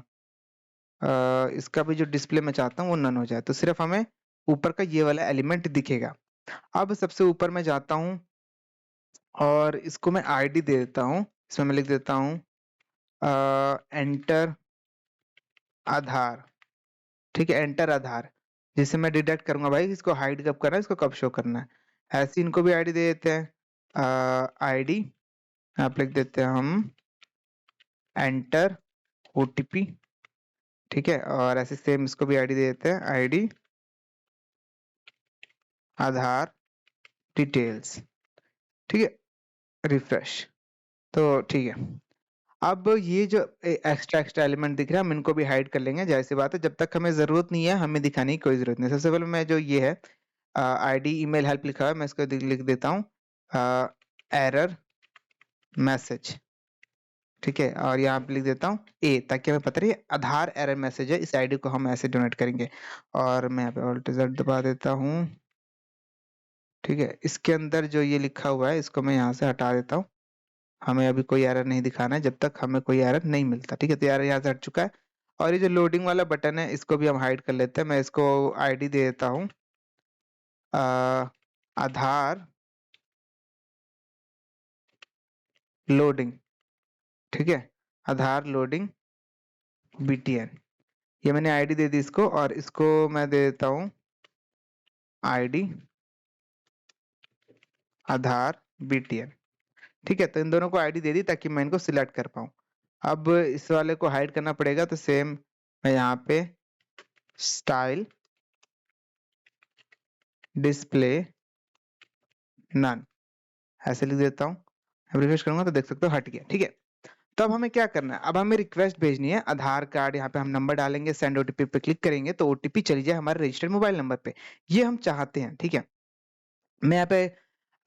[SPEAKER 1] इसका भी जो डिस्प्ले मैं चाहता हूँ वो नन हो जाए, तो सिर्फ हमें ऊपर का ये वाला एलिमेंट दिखेगा। अब सबसे ऊपर मैं जाता हूँ और इसको मैं आईडी दे देता हूँ। इसमें मैं लिख देता हूँ एंटर आधार, ठीक है? एंटर आधार, जिससे मैं डिटेक्ट करूँगा भाई इसको हाइड कब करना है, इसको कब शो करना है। ऐसे ही इनको भी आईडी दे देते हैं। आईडी यहाँ पे लिख देते हैं हम एंटर ओटीपी, ठीक है? और ऐसे सेम इसको भी आईडी दे देते हैं आईडी आधार डिटेल्स, ठीक है? रिफ्रेश, तो ठीक है। अब ये जो एक्स्ट्रा एलिमेंट दिख रहा है हम इनको भी हाइड कर लेंगे, जाहिर सी बात है जब तक हमें जरूरत नहीं है हमें दिखाने की कोई जरूरत नहीं। सबसे पहले मैं जो ये है आईडी ईमेल हेल्प लिखा है मैं इसको लिख देता हूँ एरर मैसेज, ठीक है? और यहाँ पे लिख देता हूँ ए, ताकि हमें पता रहे आधार एरर मैसेज है, इस आईडी को हम ऐसे डोनेट करेंगे। और मैं यहाँ पे ऑल्ट Z दबा देता हूँ, ठीक है? इसके अंदर जो ये लिखा हुआ है इसको मैं यहाँ से हटा देता हूँ। हमें अभी कोई एरर नहीं दिखाना है जब तक हमें कोई एरर नहीं मिलता, ठीक है? तो एरर यहाँ से हट चुका है और ये जो लोडिंग वाला बटन है इसको भी हम हाइड कर लेते हैं। मैं इसको आईडी दे देता हूँ आधार लोडिंग, ठीक है? आधार लोडिंग बीटीएन, ये मैंने आईडी दे दी इसको और इसको मैं दे देता हूँ आईडी आधार बीटीएन, ठीक है? तो इन दोनों को आईडी दे दी ताकि मैं इनको सिलेक्ट कर पाऊँ। अब इस वाले को हाइड करना पड़ेगा, तो सेम मैं यहाँ पे स्टाइल डिस्प्ले नन ऐसे लिख देता हूँ। अब रिफ्रेश करूंगा तो देख सकते हो हट गया, ठीक है? तो अब हमें क्या करना है, अब हमें रिक्वेस्ट भेजनी है आधार कार्ड, यहाँ पे हम नंबर डालेंगे, सेंड ओटीपी पे क्लिक करेंगे तो ओटीपी चली जाए हमारे रजिस्टर्ड मोबाइल नंबर पे। ये हम चाहते हैं, ठीक है? मैं यहाँ पे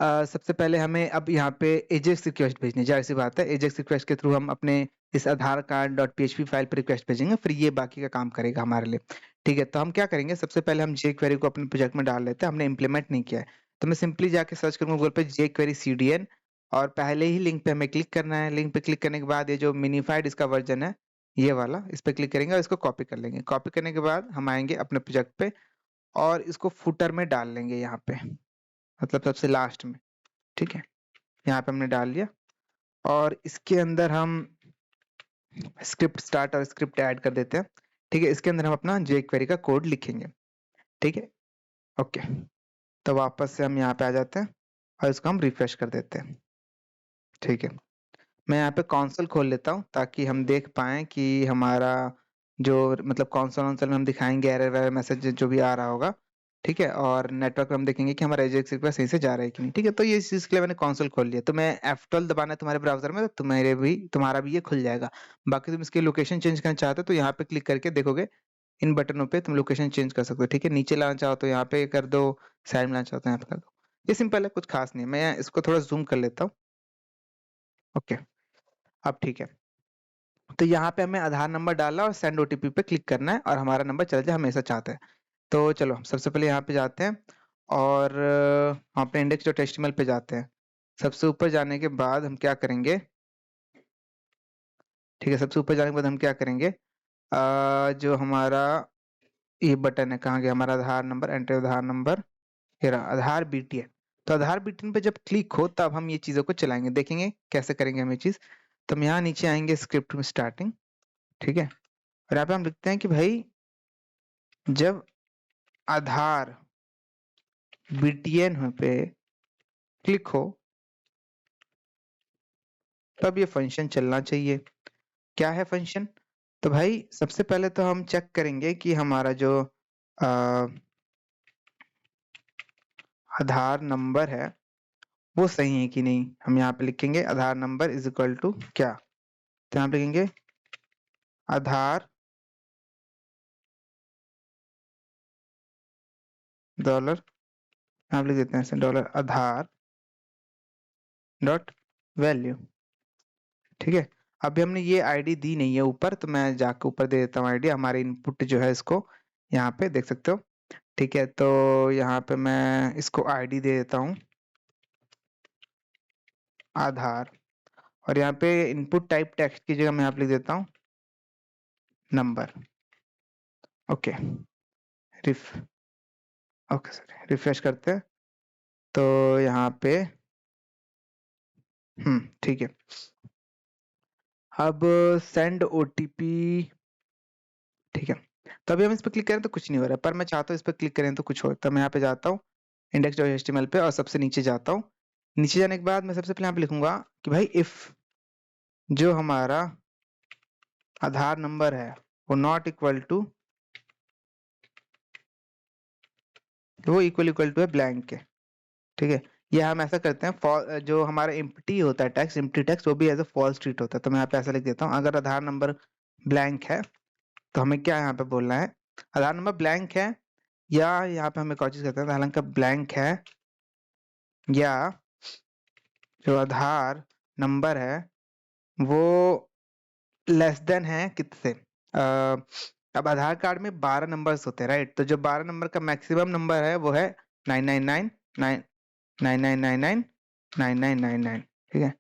[SPEAKER 1] सबसे पहले हमें अब यहाँ पे एजेक्स रिक्वेस्ट भेजनी है, जाहिर सी बात है एजेक्स रिक्वेस्ट के थ्रू हम अपने इस आधार कार्ड डॉट पीएचपी फाइल पर रिक्वेस्ट भेजेंगे, फिर ये बाकी का काम करेगा हमारे लिए, ठीक है? तो हम क्या करेंगे, सबसे पहले हम जे क्वेरी को अपने प्रोजेक्ट में डाल लेते हैं, हमने इम्प्लीमेंट नहीं किया है। तो मैं सिंपली जाके सर्च करूंगा गूगल पे जे क्वेरी CDN और पहले ही लिंक पे हमें क्लिक करना है। लिंक पे क्लिक करने के बाद ये जो मिनिफाइड इसका वर्जन है ये वाला, इस पे क्लिक करेंगे और इसको कॉपी कर लेंगे। कॉपी करने के बाद हम आएंगे अपने प्रोजेक्ट पे और इसको फुटर में डाल लेंगे, यहाँ पे मतलब सबसे लास्ट में, ठीक है? यहाँ पे हमने डाल लिया और इसके अंदर हम स्क्रिप्ट स्टार्ट और स्क्रिप्ट ऐड कर देते हैं, ठीक है? इसके अंदर हम अपना जे क्वेरी का कोड लिखेंगे, ठीक है? ओके, तो वापस से हम यहाँ पे आ जाते हैं और इसको हम रिफ्रेश कर देते हैं, ठीक है? मैं यहाँ पे कंसोल खोल लेता हूँ ताकि हम देख पाएँ कि हमारा जो मतलब कंसोल में हम दिखाएँगे एरर वेरर मैसेज जो भी आ रहा होगा, ठीक है? और नेटवर्क पे हम देखेंगे कि हमारा एजेक्स रिक्वेस्ट सही से जा रहा है कि नहीं, ठीक है? तो ये इस चीज़ के लिए मैंने कंसोल खोल लिया। तो मैं F12 दबाना है तुम्हारे ब्राउज़र में तो तुम्हारा भी ये खुल जाएगा। बाकी तुम इसकी लोकेशन चेंज करना चाहते हो तो यहाँ पे क्लिक करके देखोगे इन बटनों पे तुम लोकेशन चेंज कर सकते हो, ठीक है? नीचे लाना चाहो तो यहाँ पे कर दो, साइड में लाना चाहो तो यहाँ पे कर दो। ये सिंपल है, कुछ खास नहीं है। मैं इसको थोड़ा ज़ूम कर लेता हूँ। ओके, अब ठीक है। तो यहाँ पे हमें आधार नंबर डालना और सेंड ओटीपी पे क्लिक करना है और हमारा नंबर चला जाए, हम ऐसा चाहते हैं। तो चलो हम सबसे पहले यहाँ पे जाते हैं और हम अपने index.html पे जाते हैं। सबसे ऊपर जाने के बाद हम क्या करेंगे, ठीक है? सबसे ऊपर जाने के बाद हम क्या करेंगे, जो हमारा ये बटन है, कहाँ गया हमारा आधार नंबर, एंटर आधार नंबर, ये रहा आधार बीटीएन। तो आधार बीटीएन पे जब क्लिक हो तब हम ये चीज़ों को चलाएंगे, देखेंगे कैसे करेंगे हम ये चीज़। तो हम यहाँ नीचे आएंगे स्क्रिप्ट में स्टार्टिंग, ठीक है? और यहाँ पे हम लिखते हैं कि भाई जब आधार बीटीएन पे क्लिक हो तब ये फंक्शन चलना चाहिए। क्या है फंक्शन? तो भाई सबसे पहले तो हम चेक करेंगे कि हमारा जो आधार नंबर है वो सही है कि नहीं। हम यहाँ पे लिखेंगे आधार नंबर इज इक्वल टू क्या, तो यहाँ पे लिखेंगे आधार डॉलर, यहाँ पे लिख देते हैं डॉलर आधार डॉट वैल्यू। ठीक है, अभी हमने ये आईडी दी नहीं है ऊपर, तो मैं जाके ऊपर दे देता हूँ आईडी, हमारे इनपुट जो है इसको यहाँ पे देख सकते हो। ठीक है, तो यहाँ पे मैं इसको आईडी दे देता हूँ आधार, और यहाँ पे इनपुट टाइप टेक्स्ट की जगह मैं यहाँ पे लिख देता हूँ नंबर। ओके, रिफ ओके सर, रिफ्रेश करते हैं तो यहाँ पे ठीक है। अब सेंड ओटीपी, ठीक है, तो अभी हम इस पर क्लिक करें तो कुछ नहीं हो रहा है, पर मैं चाहता हूँ इस पर क्लिक करें तो कुछ हो। तो मैं यहाँ पे जाता हूँ index.html पे और सबसे नीचे जाता हूँ। नीचे जाने के बाद मैं सबसे पहले यहाँ पे लिखूंगा कि भाई इफ जो हमारा आधार नंबर है वो नॉट इक्वल टू, वो इक्वल टू है ब्लैंक के। ठीक है, ये हम ऐसा करते हैं, जो हमारा एम्प्टी होता है टेक्स्ट, एम्प्टी टेक्स्ट वो भी एज अ फॉल्स ट्रीट होता है। तो मैं यहाँ पे ऐसा लिख देता हूँ अगर आधार नंबर ब्लैंक है तो हमें क्या यहाँ पे बोलना है, आधार नंबर ब्लैंक है, या यहाँ पे हमें कोशिश करते हैं आधार नंबर ब्लैंक है, या जो आधार नंबर है वो लेस देन है कितने। अब आधार कार्ड में 12 नंबर्स होते हैं राइट, तो जो 12 नंबर का मैक्सिमम नंबर है वो है 999 9999 9999। ठीक है,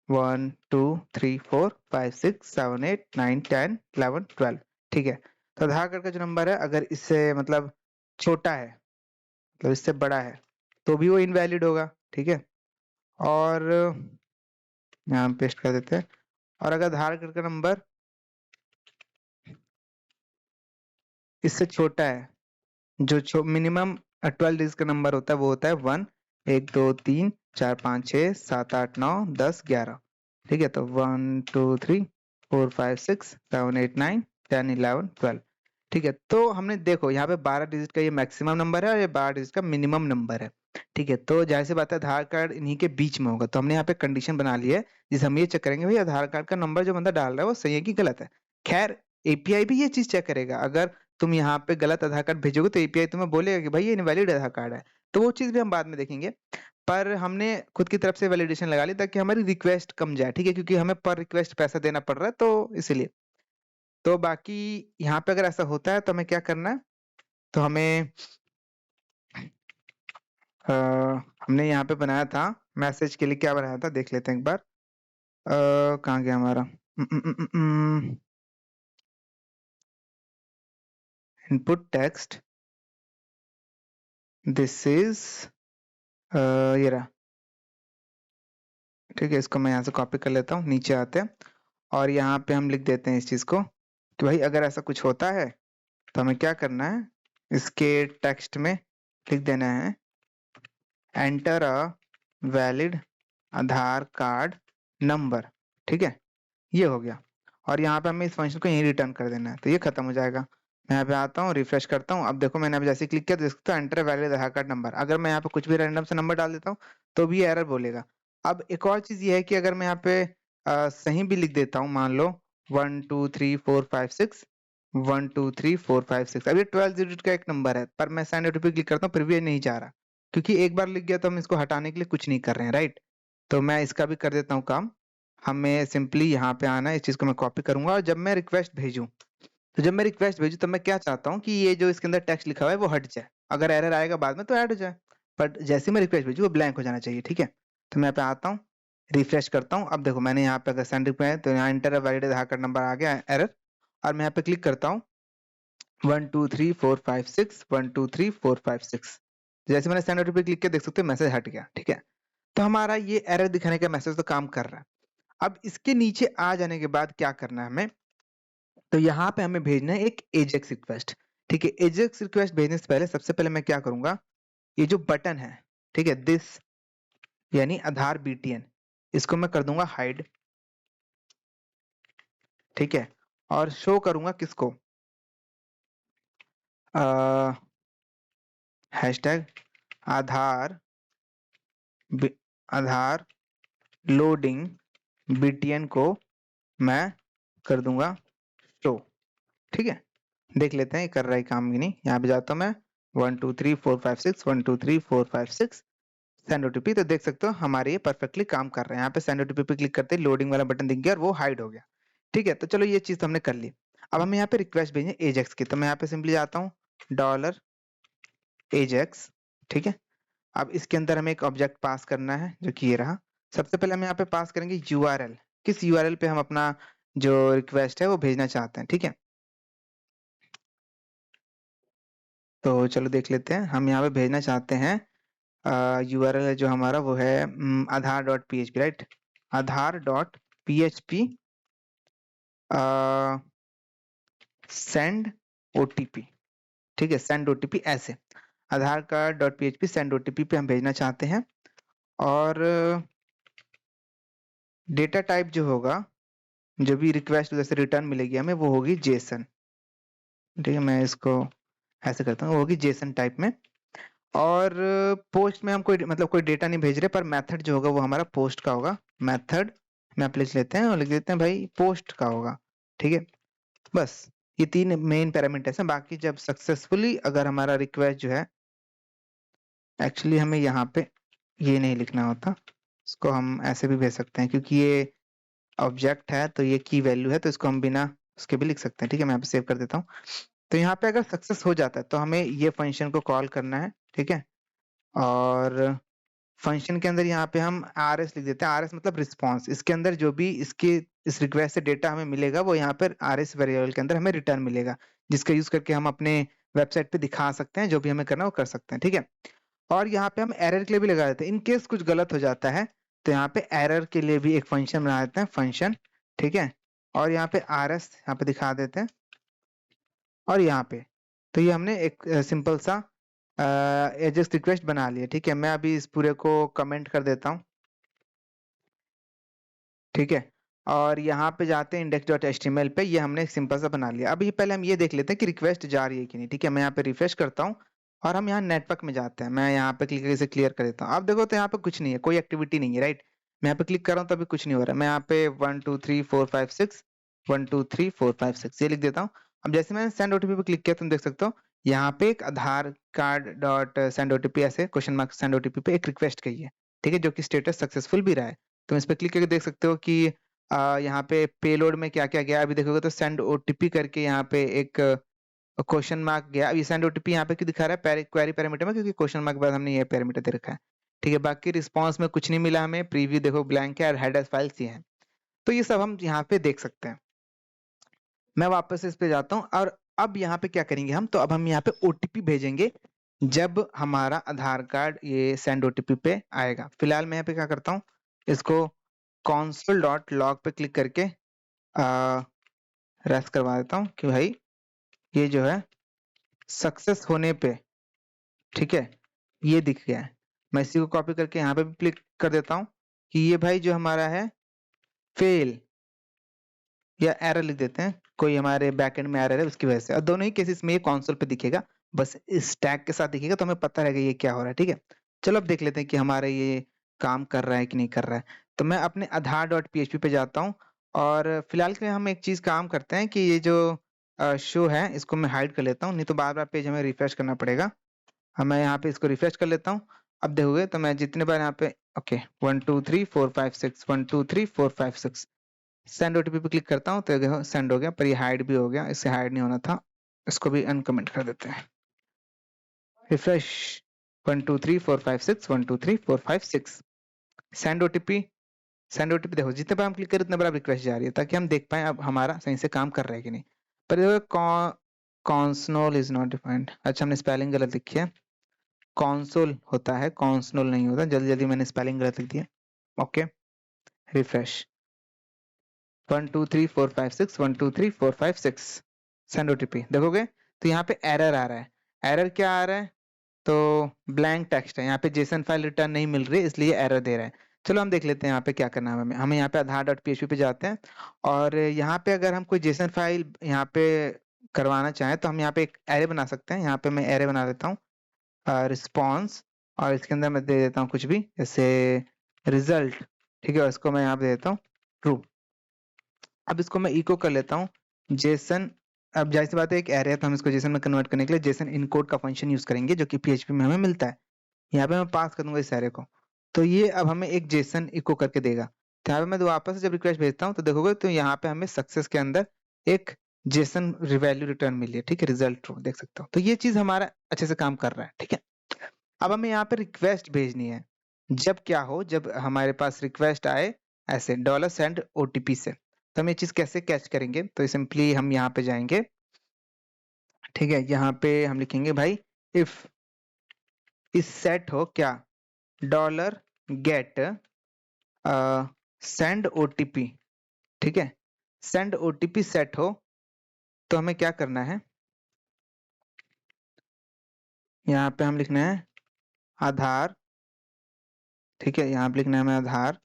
[SPEAKER 1] 1 2 3 4 5 6 7 8 9 10 11 12। ठीक है, तो आधार कार्ड का जो नंबर है अगर इससे मतलब छोटा है, मतलब इससे बड़ा है, तो भी वो इनवैलिड होगा। ठीक है, और यहाँ पेस्ट कर देते हैं, और अगर आधार कार्ड का नंबर इससे छोटा है, जो मिनिमम 12 डिजिट का नंबर होता है वो होता है 1, 1 2 3 4 5 6 7 8 9 10 11। ठीक है, तो 1 2 3 4 5 6 7 8 9 10 11 12। ठीक है, तो हमने देखो यहाँ पे 12 डिजिट का ये मैक्सिमम नंबर है और ये 12 डिजिट का मिनिमम नंबर है। ठीक है, तो जाहिर सी बात है आधार कार्ड इन्हीं के बीच में होगा, तो हमने यहाँ पे कंडीशन बना ली है जिसे हम ये चेक करेंगे भाई आधार कार्ड का नंबर जो बंदा डाल रहा है वो सही है कि गलत है। खैर एपीआई भी ये चीज चेक करेगा, अगर तुम यहाँ पे गलत आधार कार्ड भेजोगे तो एपीआई तुम्हें बोलेगा कि भाई ये इनवैलिड आधार कार्ड है, तो वो चीज भी हम बाद में देखेंगे। पर हमने खुद की तरफ से वैलिडेशन लगा ली ताकि हमारी रिक्वेस्ट कम जाए। ठीक है, क्योंकि हमें पर रिक्वेस्ट पैसा देना पड़ रहा है तो इसीलिए। तो बाकी यहाँ पे अगर ऐसा होता है तो हमें क्या करना है, तो हमें हमने यहाँ पे बनाया था मैसेज के लिए, क्या बनाया था देख लेते हैं एक बार। कहाँ गया हमारा इनपुट टेक्स्ट, दिस इज ये रहा। ठीक है, इसको मैं यहाँ से कॉपी कर लेता हूँ, नीचे आते हैं और यहाँ पे हम लिख देते हैं इस चीज को कि भाई अगर ऐसा कुछ होता है तो हमें क्या करना है, इसके टेक्स्ट में लिख देना है enter a valid Aadhaar card number. ठीक है, ये हो गया, और यहाँ पे हमें इस फंक्शन को यहीं रिटर्न कर देना है, तो ये खत्म हो जाएगा। मैं यहाँ पे आता हूँ, रिफ्रेश करता हूँ, अब देखो मैंने अभी जैसे क्लिक किया तो देख सकते हो एंटर वैलिड आधार कार्ड नंबर। अगर मैं यहाँ पे कुछ भी रैंडम से नंबर डाल देता हूँ तो भी एरर बोलेगा। अब एक और चीज ये है कि अगर मैं यहाँ पे सही भी लिख देता हूँ, मान लो 1 2 3 4 5 6 1 2 3 4 5 6, अब ये 12 डिजिट का एक नंबर है, पर मैं सेंड ओटीपी क्लिक करता हूँ फिर भी ये नहीं जा रहा, क्योंकि एक बार लिख गया तो हम इसको हटाने के लिए कुछ नहीं कर रहे हैं राइट। तो मैं इसका भी कर देता हूँ काम, हमें सिंपली यहाँ पे आना है, इस चीज को मैं कॉपी करूंगा और जब मैं रिक्वेस्ट भेजूं, तो जब मैं रिक्वेस्ट भेजूं तब मैं क्या चाहता हूँ कि ये जो इसके अंदर टेक्स्ट लिखा हुआ है वो हट जाए, अगर एरर आएगा बाद में तो ऐड हो जाए, बट जैसे ही मैं रिक्वेस्ट भेजूं वो ब्लैंक हो जाना चाहिए। ठीक है, तो मैं यहाँ पे आता हूँ, रिफ्रेश करता हूँ, अब देखो मैंने यहाँ पे अगर सेंड रिक्वेस्ट तो यहाँ इंटर वैलिड आधार कार्ड नंबर आ गया एरर, और मैं यहाँ पे क्लिक करता हूँ 1 2 3 4 5 6 1 2 3 4 5 6, जैसे मैंने सेंड ओटीपी क्लिक किया देख सकते हो मैसेज हट गया। ठीक है, तो हमारा ये एरर दिखाने का मैसेज तो काम कर रहा है। अब इसके नीचे आ जाने के बाद क्या करना है हमें, तो यहाँ पे हमें भेजना है एक एजेक्स रिक्वेस्ट। ठीक है, एजेक्स रिक्वेस्ट भेजने से पहले सबसे पहले मैं क्या करूंगा, ये जो बटन है, ठीक है, दिस यानी आधार बीटीएन, इसको मैं कर दूंगा हाइड। ठीक है, और शो करूंगा किसको, hashtag Aadhaar Aadhaar loading btn को मैं कर दूंगा शो। ठीक है, देख लेते हैं ये कर रहा है काम की नहीं। यहाँ पे जाता हूँ मैं 1 2 3 4 5 6 1 2 3 4 5 6 सेंड ओटीपी, तो देख सकते हो हमारे ये परफेक्टली काम कर रहे हैं। यहाँ पे सेंड ओटीपी पे क्लिक करते ही लोडिंग वाला बटन दिख गया और वो हाइड हो गया। ठीक है, तो चलो ये चीज तो हमने कर ली। अब हमें यहाँ पे रिक्वेस्ट भेजें एजेक्स की, तो मैं यहाँ पे सिंपली जाता हूँ डॉलर एजेक्स। ठीक है, अब इसके अंदर हमें एक ऑब्जेक्ट पास करना है जो कि ये रहा। सबसे पहले हम यहाँ पे पास करेंगे यूआरएल, किस यूआरएल पे हम अपना जो रिक्वेस्ट है वो भेजना चाहते हैं। ठीक है, तो चलो देख लेते हैं। हम यहाँ पे भेजना चाहते हैं यूआरएल है जो हमारा वो है Aadhaar dot P H P, right, Aadhaar dot P H P send OTP. ठीक है, सेंड ओटीपी ऐसे Aadhaar card dot P H P send OTP पे हम भेजना चाहते हैं। और डेटा टाइप जो होगा, जो भी रिक्वेस्ट जैसे रिटर्न मिलेगी हमें, वो होगी जेसन। ठीक है, मैं इसको ऐसे करता हूँ, वो होगी जेसन टाइप में। और पोस्ट में हम कोई मतलब कोई डेटा नहीं भेज रहे, पर मेथड जो होगा वो हमारा पोस्ट का होगा। मेथड में आप लिख लेते हैं और लिख देते हैं भाई पोस्ट का होगा। ठीक है, बस ये तीन मेन पैरामीटर्स हैं। बाकी जब सक्सेसफुली अगर हमारा रिक्वेस्ट जो है, एक्चुअली हमें यहाँ पे ये नहीं लिखना होता, इसको हम ऐसे भी भेज सकते हैं क्योंकि ये ऑब्जेक्ट है तो ये की वैल्यू है, तो इसको हम बिना उसके भी लिख सकते हैं। ठीक है, मैं यहाँ पे सेव कर देता हूँ। तो यहाँ पे अगर सक्सेस हो जाता है तो हमें ये फंक्शन को कॉल करना है। ठीक है, और फंक्शन के अंदर यहाँ पे हम आर एस लिख देते हैं। आर एस मतलब रिस्पॉन्स, इसके अंदर जो भी इसके इस रिक्वेस्ट से डेटा हमें मिलेगा वो यहाँ पर आर एस वेरिएबल के अंदर हमें रिटर्न मिलेगा, जिसका यूज करके हम अपने वेबसाइट पे दिखा सकते हैं जो भी हमें करना है वो कर सकते हैं। ठीक है, और यहाँ पे हम एरर के लिए भी लगा देते हैं, इन केस कुछ गलत हो जाता है तो यहाँ पे एरर के लिए भी एक फंक्शन बना देते हैं, फंक्शन। ठीक है, और यहाँ पे आर एस यहाँ पे दिखा देते हैं, और यहाँ पे तो ये हमने एक सिंपल सा एजेक्स रिक्वेस्ट बना लिया। ठीक है, मैं अभी इस पूरे को कमेंट कर देता हूँ। ठीक है, और यहाँ पे जाते हैं इंडेक्स डॉट एचटीएमएल पे, ये हमने एक सिंपल सा बना लिया। अभी पहले हम ये देख लेते हैं कि रिक्वेस्ट जा रही है कि नहीं। ठीक है, मैं यहाँ पे रिफ्रेश करता हूँ और हम यहाँ नेटवर्क में जाते हैं। मैं यहाँ पे क्लिक करके इसे क्लियर कर देता हूँ। आप देखो तो यहाँ पे कुछ नहीं है, कोई एक्टिविटी नहीं है, राइट। मैं यहाँ पे क्लिक कर रहा हूँ तो अभी कुछ नहीं हो रहा है। मैं यहाँ पे 1 2 3 4 5 6 1 2 3 4 5 6 ये लिख देता हूँ। अब जैसे मैंने सेंड ओटीपी पे क्लिक किया तुम देख सकते हो यहाँ पे एक आधार कार्ड डॉट सेंड ओटीपी ऐसे क्वेश्चन मार्क सेंड ओटीपी पे एक रिक्वेस्ट गई है। ठीक है, जो कि स्टेटस सक्सेसफुल भी रहा है। तुम इस पे क्लिक करके देख सकते हो कि यहाँ पे पेलोड में क्या क्या गया। अभी देखोगे तो सेंड ओटीपी करके यहाँ पे एक क्वेश्चन मार्क गया। अब ये सेंड ओटीपी यहाँ पे क्यों दिखा रहा है क्वेरी पैरामीटर में, क्योंकि क्वेश्चन मार्क के बाद हमने ये पैरामीटर दे रखा है। ठीक है, बाकी रिस्पॉन्स में कुछ नहीं मिला हमें, प्रीव्यू देखो ब्लैंक है और हेडर फाइल्स ये है। तो ये सब हम यहाँ पे देख सकते हैं। मैं वापस इस पे जाता हूँ और अब यहाँ पे क्या करेंगे हम, तो अब हम यहाँ पे ओटीपी भेजेंगे जब हमारा आधार कार्ड ये सेंड ओटीपी पे आएगा। फिलहाल मैं यहाँ पे क्या करता हूँ, इसको console डॉट लॉग पे क्लिक करके रेस्ट करवा देता हूँ कि भाई ये जो है सक्सेस होने पे, ठीक है, ये दिख गया है। मैं इसी को कॉपी करके यहाँ पे भी क्लिक कर देता हूँ कि ये भाई जो हमारा है फेल या एरर लिख देते हैं, कोई हमारे बैकएंड में एरर है उसकी वजह से। और दोनों ही केसेस में ये कंसोल पे दिखेगा, बस इस टैग के साथ दिखेगा तो हमें पता रहेगा ये क्या हो रहा है। ठीक है, चलो अब देख लेते हैं कि हमारा ये काम कर रहा है कि नहीं कर रहा है। तो मैं अपने आधार डॉट पीएचपी पे जाता हूँ और फिलहाल के लिए हम एक चीज काम करते हैं कि ये जो शो है इसको मैं हाइड कर लेता हूँ, नहीं तो बार बार पेज हमें रिफ्रेश करना पड़ेगा। मैं यहाँ पे इसको रिफ्रेश कर लेता हूँ। अब देखोगे तो मैं जितने बार यहाँ पे ओके 1 2 3 4 5 6 1 2 3 4 5 6 सेंड ओटीपी पे क्लिक करता हूँ तो देखो सेंड हो गया, पर ये हाइड भी हो गया, इससे हाइड नहीं होना था। इसको भी अनकमेंट कर देते हैं। Refresh 1 2 3 4 5 6 1 2 3 4 5 6 send OTP. Send OTP देखो जितने बार हम क्लिक करें उतने बार रिक्वेस्ट जा रही है, ताकि हम देख पाए अब हमारा सही से काम कर रहा है कि नहीं। पर देखो कॉन्सोल इज नॉट डिफाइंड, अच्छा हमने स्पेलिंग गलत लिखी है। कॉन्सोल होता है, कॉन्सोल नहीं होता। जल्दी जल्दी मैंने स्पेलिंग गलत लिख दिया। Okay, refresh 1 2 3 4 5 6 1 2 3 4 5 6 send OTP. देखोगे तो यहाँ पे एरर आ रहा है। एरर क्या आ रहा है, तो ब्लैंक टेक्स्ट है यहाँ पे, जेसन फाइल रिटर्न नहीं मिल रही इसलिए एरर दे रहा है। चलो हम देख लेते हैं यहाँ पे क्या करना है हमें यहाँ पे आधार डॉट php पे जाते हैं और यहाँ पे अगर हम कोई जेसन फाइल यहाँ पे करवाना चाहें तो हम यहाँ पे एक एरे बना सकते हैं। यहाँ पे मैं एरे बना देता हूँ रिस्पॉन्स, और इसके अंदर मैं दे देता हूँ कुछ भी, जैसे रिजल्ट, ठीक है, और इसको मैं यहाँ पे देता हूँ ट्रू। अब इसको मैं इको कर लेता हूँ जेसन। अब जाहिर सी बात है एक एरे है तो हम इसको जेसन में कन्वर्ट करने के लिए जेसन इनकोड का फंक्शन यूज करेंगे जो कि PHP में हमें मिलता है। यहाँ पे मैं पास कर दूंगा इस एरे को, तो ये अब हमें एक जेसन इको करके देगा। तो यहाँ पे मैं वापस से जब रिक्वेस्ट भेजता हूँ तो देखोगे तो यहाँ पे हमें सक्सेस के अंदर एक जेसन वैल्यू रिटर्न मिली है, ठीक है, रिजल्ट ट्रू देख सकते हो। तो ये चीज हमारा अच्छे से काम कर रहा है, ठीक है। अब हमें यहाँ पे रिक्वेस्ट भेजनी है, जब क्या हो, जब हमारे पास रिक्वेस्ट आए ऐसे $send OTP से। तो हम ये चीज कैसे कैच करेंगे, तो सिंपली हम यहाँ पे जाएंगे, ठीक है, यहाँ पे हम लिखेंगे भाई इफ इस सेट हो क्या $get सेंड OTP, ठीक है, सेंड OTP सेट हो तो हमें क्या करना है, यहाँ पे हम लिखना है आधार, ठीक है, यहाँ पे लिखना है हमें आधार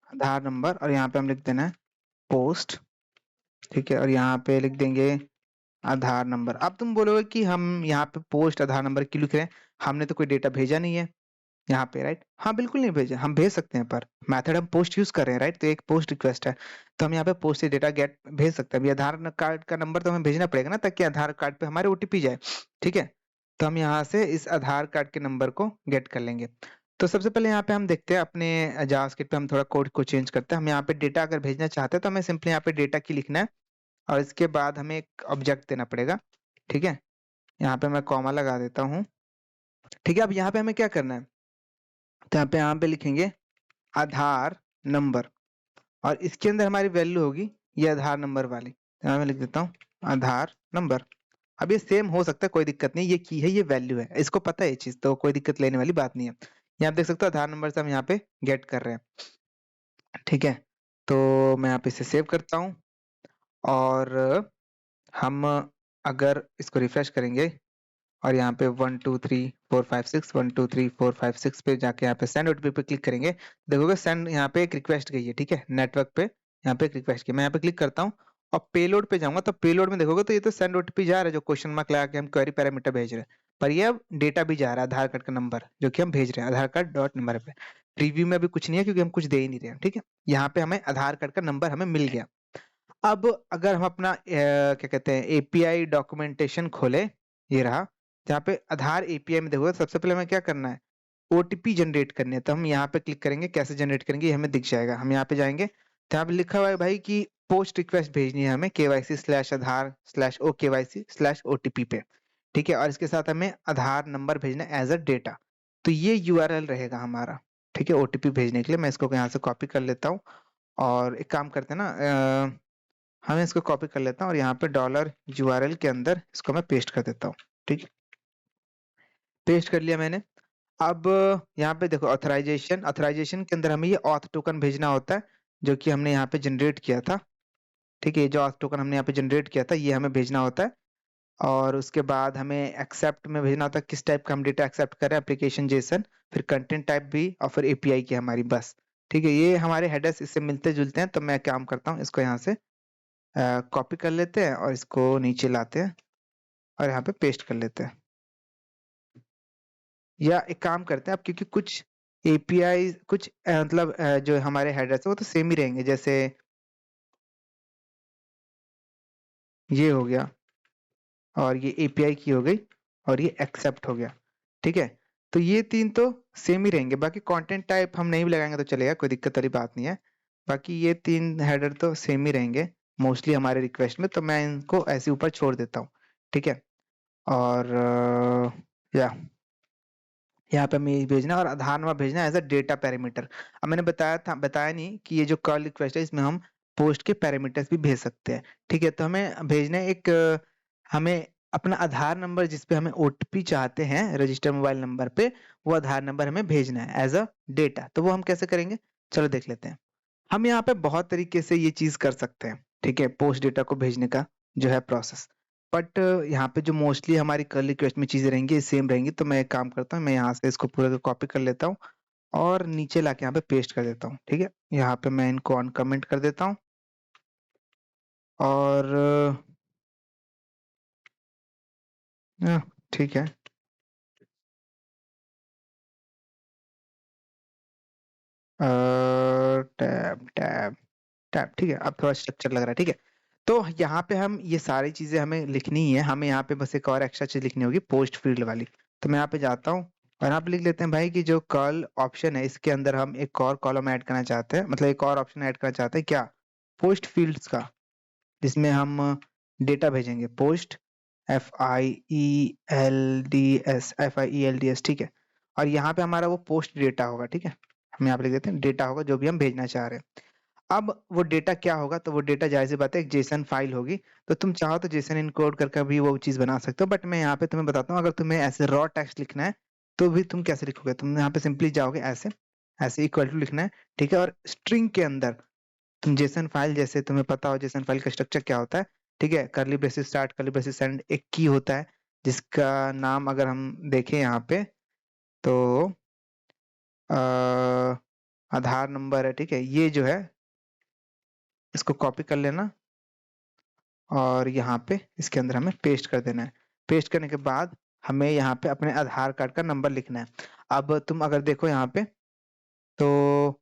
[SPEAKER 1] आधार नंबर, और यहाँ पे हम लिख देना है पोस्ट, ठीक है, और यहाँ पे लिख देंगे आधार नंबर। अब तुम बोलोगे कि हम यहाँ पे पोस्ट आधार नंबर क्यों लिख रहे हैं, हमने तो कोई डेटा भेजा नहीं है यहाँ पे, राइट। हाँ बिल्कुल नहीं भेजा, हम भेज सकते हैं पर मेथड हम पोस्ट यूज कर रहे हैं, राइट। तो एक पोस्ट रिक्वेस्ट है तो हम यहाँ पे पोस्ट से डेटा गेट भेज सकते हैं। अभी आधार कार्ड का नंबर तो हमें भेजना पड़ेगा ना, ताकि आधार कार्ड पे हमारे OTP जाए, ठीक है। तो हम यहाँ से इस आधार कार्ड के नंबर को गेट कर लेंगे। तो सबसे पहले यहाँ पे हम देखते हैं अपने जावास्क्रिप्ट पे हम थोड़ा कोड को चेंज करते हैं। हम यहाँ पे डेटा अगर भेजना चाहते हैं तो हमें सिंपली यहाँ पे डेटा की लिखना है और इसके बाद हमें एक ऑब्जेक्ट देना पड़ेगा, ठीक है। यहाँ पे मैं कॉमा लगा देता हूँ, ठीक है। अब यहाँ पे हमें क्या करना है, तो यहाँ पे लिखेंगे आधार नंबर, और इसके अंदर हमारी वैल्यू होगी ये आधार नंबर वाली। तो यहाँ मैं लिख देता हूँ आधार नंबर। अब ये सेम हो सकता है, कोई दिक्कत नहीं, ये की है, ये वैल्यू है, इसको पता है ये चीज, तो कोई दिक्कत लेने वाली बात नहीं है। यहाँ आप देख सकते हो आधार नंबर से हम यहाँ पे गेट कर रहे हैं, ठीक है। तो मैं यहाँ पे इसे सेव करता हूँ और हम अगर इसको रिफ्रेश करेंगे और यहाँ पे 1 2 3 4 5 6 1 2 3 4 5 6 पे जाके यहाँ पे सेंड OTP पे क्लिक करेंगे, देखोगे सेंड यहाँ पे एक रिक्वेस्ट गई है, ठीक है, नेटवर्क पे यहाँ पे एक रिक्वेस्ट की। मैं यहाँ पे क्लिक करता हूँ और पेलोड पे जाऊंगा, तो पेलोड में देखोगे तो ये तो सेंड OTP जा रहा है, जो क्वेश्चन मार्क लगा के हम क्वेरी पैरामीटर भेज रहे हैं, पर ये अब डेटा भी जा रहा है, आधार कार्ड का नंबर जो कि हम भेज रहे हैं आधार कार्ड डॉट नंबर पे। प्रीव्यू में अभी कुछ नहीं है क्योंकि हम कुछ दे ही नहीं रहे हैं, ठीक है। यहाँ पे हमें आधार कार्ड का नंबर हमें मिल गया। अब अगर हम अपना क्या कहते हैं API डॉक्यूमेंटेशन खोले, ये रहा, जहाँ पे आधार API में देखो सबसे पहले हमें क्या करना है, OTP जनरेट करने है। तो हम यहाँ पे क्लिक करेंगे, कैसे जनरेट करेंगे ये हमें दिख जाएगा। हम यहाँ पे जाएंगे तो यहाँ पे लिखा हुआ है भाई कि पोस्ट रिक्वेस्ट भेजनी है हमें KYC/आधार/OKYC/OTP पे, ठीक है, और इसके साथ हमें आधार नंबर भेजना है एज अ डेटा। तो ये URL रहेगा हमारा, ठीक है, OTP भेजने के लिए। मैं इसको यहाँ से कॉपी कर लेता हूँ और एक काम करते हैं ना, हमें इसको कॉपी कर लेता हूँ और यहाँ पे $URL के अंदर इसको मैं पेस्ट कर देता हूँ, ठीक है, पेस्ट कर लिया मैंने। अब यहाँ पे देखो ऑथराइजेशन, ऑथराइजेशन के अंदर हमें ये ऑथ टोकन भेजना होता है जो कि हमने यहाँ पे जनरेट किया था, ठीक है, जो ऑथ टोकन हमने यहाँ पे जनरेट किया था ये हमें भेजना होता है। और उसके बाद हमें एक्सेप्ट में भेजना होता है किस टाइप का हम डेटा एक्सेप्ट कर रहे हैं, एप्लीकेशन जेसन, फिर कंटेंट टाइप भी, और फिर API की हमारी, बस, ठीक है। ये हमारे हेडर्स इससे मिलते जुलते हैं, तो मैं काम करता हूँ इसको यहाँ से कॉपी कर लेते हैं और इसको नीचे लाते हैं और यहाँ पे पेस्ट कर लेते हैं। या एक काम करते हैं अब, क्योंकि कुछ API कुछ मतलब जो हमारे हेडर्स है वो तो सेम ही रहेंगे, जैसे ये हो गया और ये API की हो गई और ये एक्सेप्ट हो गया, ठीक है। तो ये तीन तो सेम ही रहेंगे, बाकी कंटेंट टाइप हम नहीं भी लगाएंगे तो चलेगा, कोई दिक्कत वाली बात नहीं है। बाकी ये तीन हेडर तो सेम ही रहेंगे मोस्टली हमारे रिक्वेस्ट में, तो मैं इनको ऐसे ऊपर छोड़ देता हूँ, ठीक है। और या यहाँ पे हमें ये भेजना और आधार नंबर भेजना एज अ डेटा पैरामीटर। अब मैंने बताया नहीं कि ये जो कॉल रिक्वेस्ट है इसमें हम पोस्ट के पैरामीटर्स भी भेज सकते हैं, ठीक है। तो हमें भेजना है एक हमें अपना आधार नंबर जिस पे हमें OTP चाहते हैं रजिस्टर मोबाइल नंबर पे, वो आधार नंबर हमें भेजना है एज अ डेटा। तो वो हम कैसे करेंगे, चलो देख लेते हैं। हम यहाँ पे बहुत तरीके से ये चीज कर सकते हैं, ठीक है, पोस्ट डेटा को भेजने का जो है प्रोसेस। बट यहाँ पे जो मोस्टली हमारी कर्ली रिक्वेस्ट में चीजें रहेंगी सेम रहेंगी, तो मैं एक काम करता हूँ, मैं यहाँ से इसको पूरा कॉपी कर लेता हूँ और नीचे लाके यहाँ पे पेस्ट कर देता हूँ। ठीक है, यहाँ पे मैं इनको अनकमेंट कर देता हूँ और ठीक है, टैब टैब टैब, ठीक है, अब थोड़ा स्ट्रक्चर लग रहा है। ठीक है, तो यहाँ पे हम ये सारी चीजें हमें लिखनी ही है, हमें यहाँ पे बस एक और एक्स्ट्रा चीज लिखनी होगी, पोस्ट फील्ड वाली। तो मैं यहाँ पे जाता हूँ और यहाँ पे लिख लेते हैं भाई कि जो कर्ल ऑप्शन है इसके अंदर हम एक और कॉलम ऐड करना चाहते हैं, मतलब एक और ऑप्शन ऐड करना चाहते हैं, क्या, पोस्ट फील्ड्स का, जिसमें हम डेटा भेजेंगे। पोस्ट, FIELDS, ठीक है, और यहाँ पे हमारा वो पोस्ट डेटा होगा। ठीक है, हम यहाँ पे लिख देते हैं डेटा होगा जो भी हम भेजना चाह रहे हैं। अब वो डेटा क्या होगा, तो वो डेटा जाहिर सी बात है एक जेसन फाइल होगी। तो तुम चाहो तो जेसन इनकोड करके भी वो चीज बना सकते हो, बट मैं यहाँ पे तुम्हें बताता हूँ, अगर तुम्हें ऐसे रॉ टेक्स्ट लिखना है तो भी तुम कैसे लिखोगे, तुम यहाँ पे सिंपली जाओगे ऐसे, ऐसे इक्वल टू लिखना है। ठीक है, और स्ट्रिंग के अंदर तुम जेसन फाइल, जैसे तुम्हें पता हो जेसन फाइल का स्ट्रक्चर क्या होता है। ठीक है, curly braces start, curly braces and, एक की होता है जिसका नाम अगर हम देखें यहाँ पे तो आधार नंबर है। ठीक है, ये जो है इसको कॉपी कर लेना और यहाँ पे इसके अंदर हमें पेस्ट कर देना है। पेस्ट करने के बाद हमें यहाँ पे अपने आधार कार्ड का नंबर लिखना है। अब तुम अगर देखो यहाँ पे तो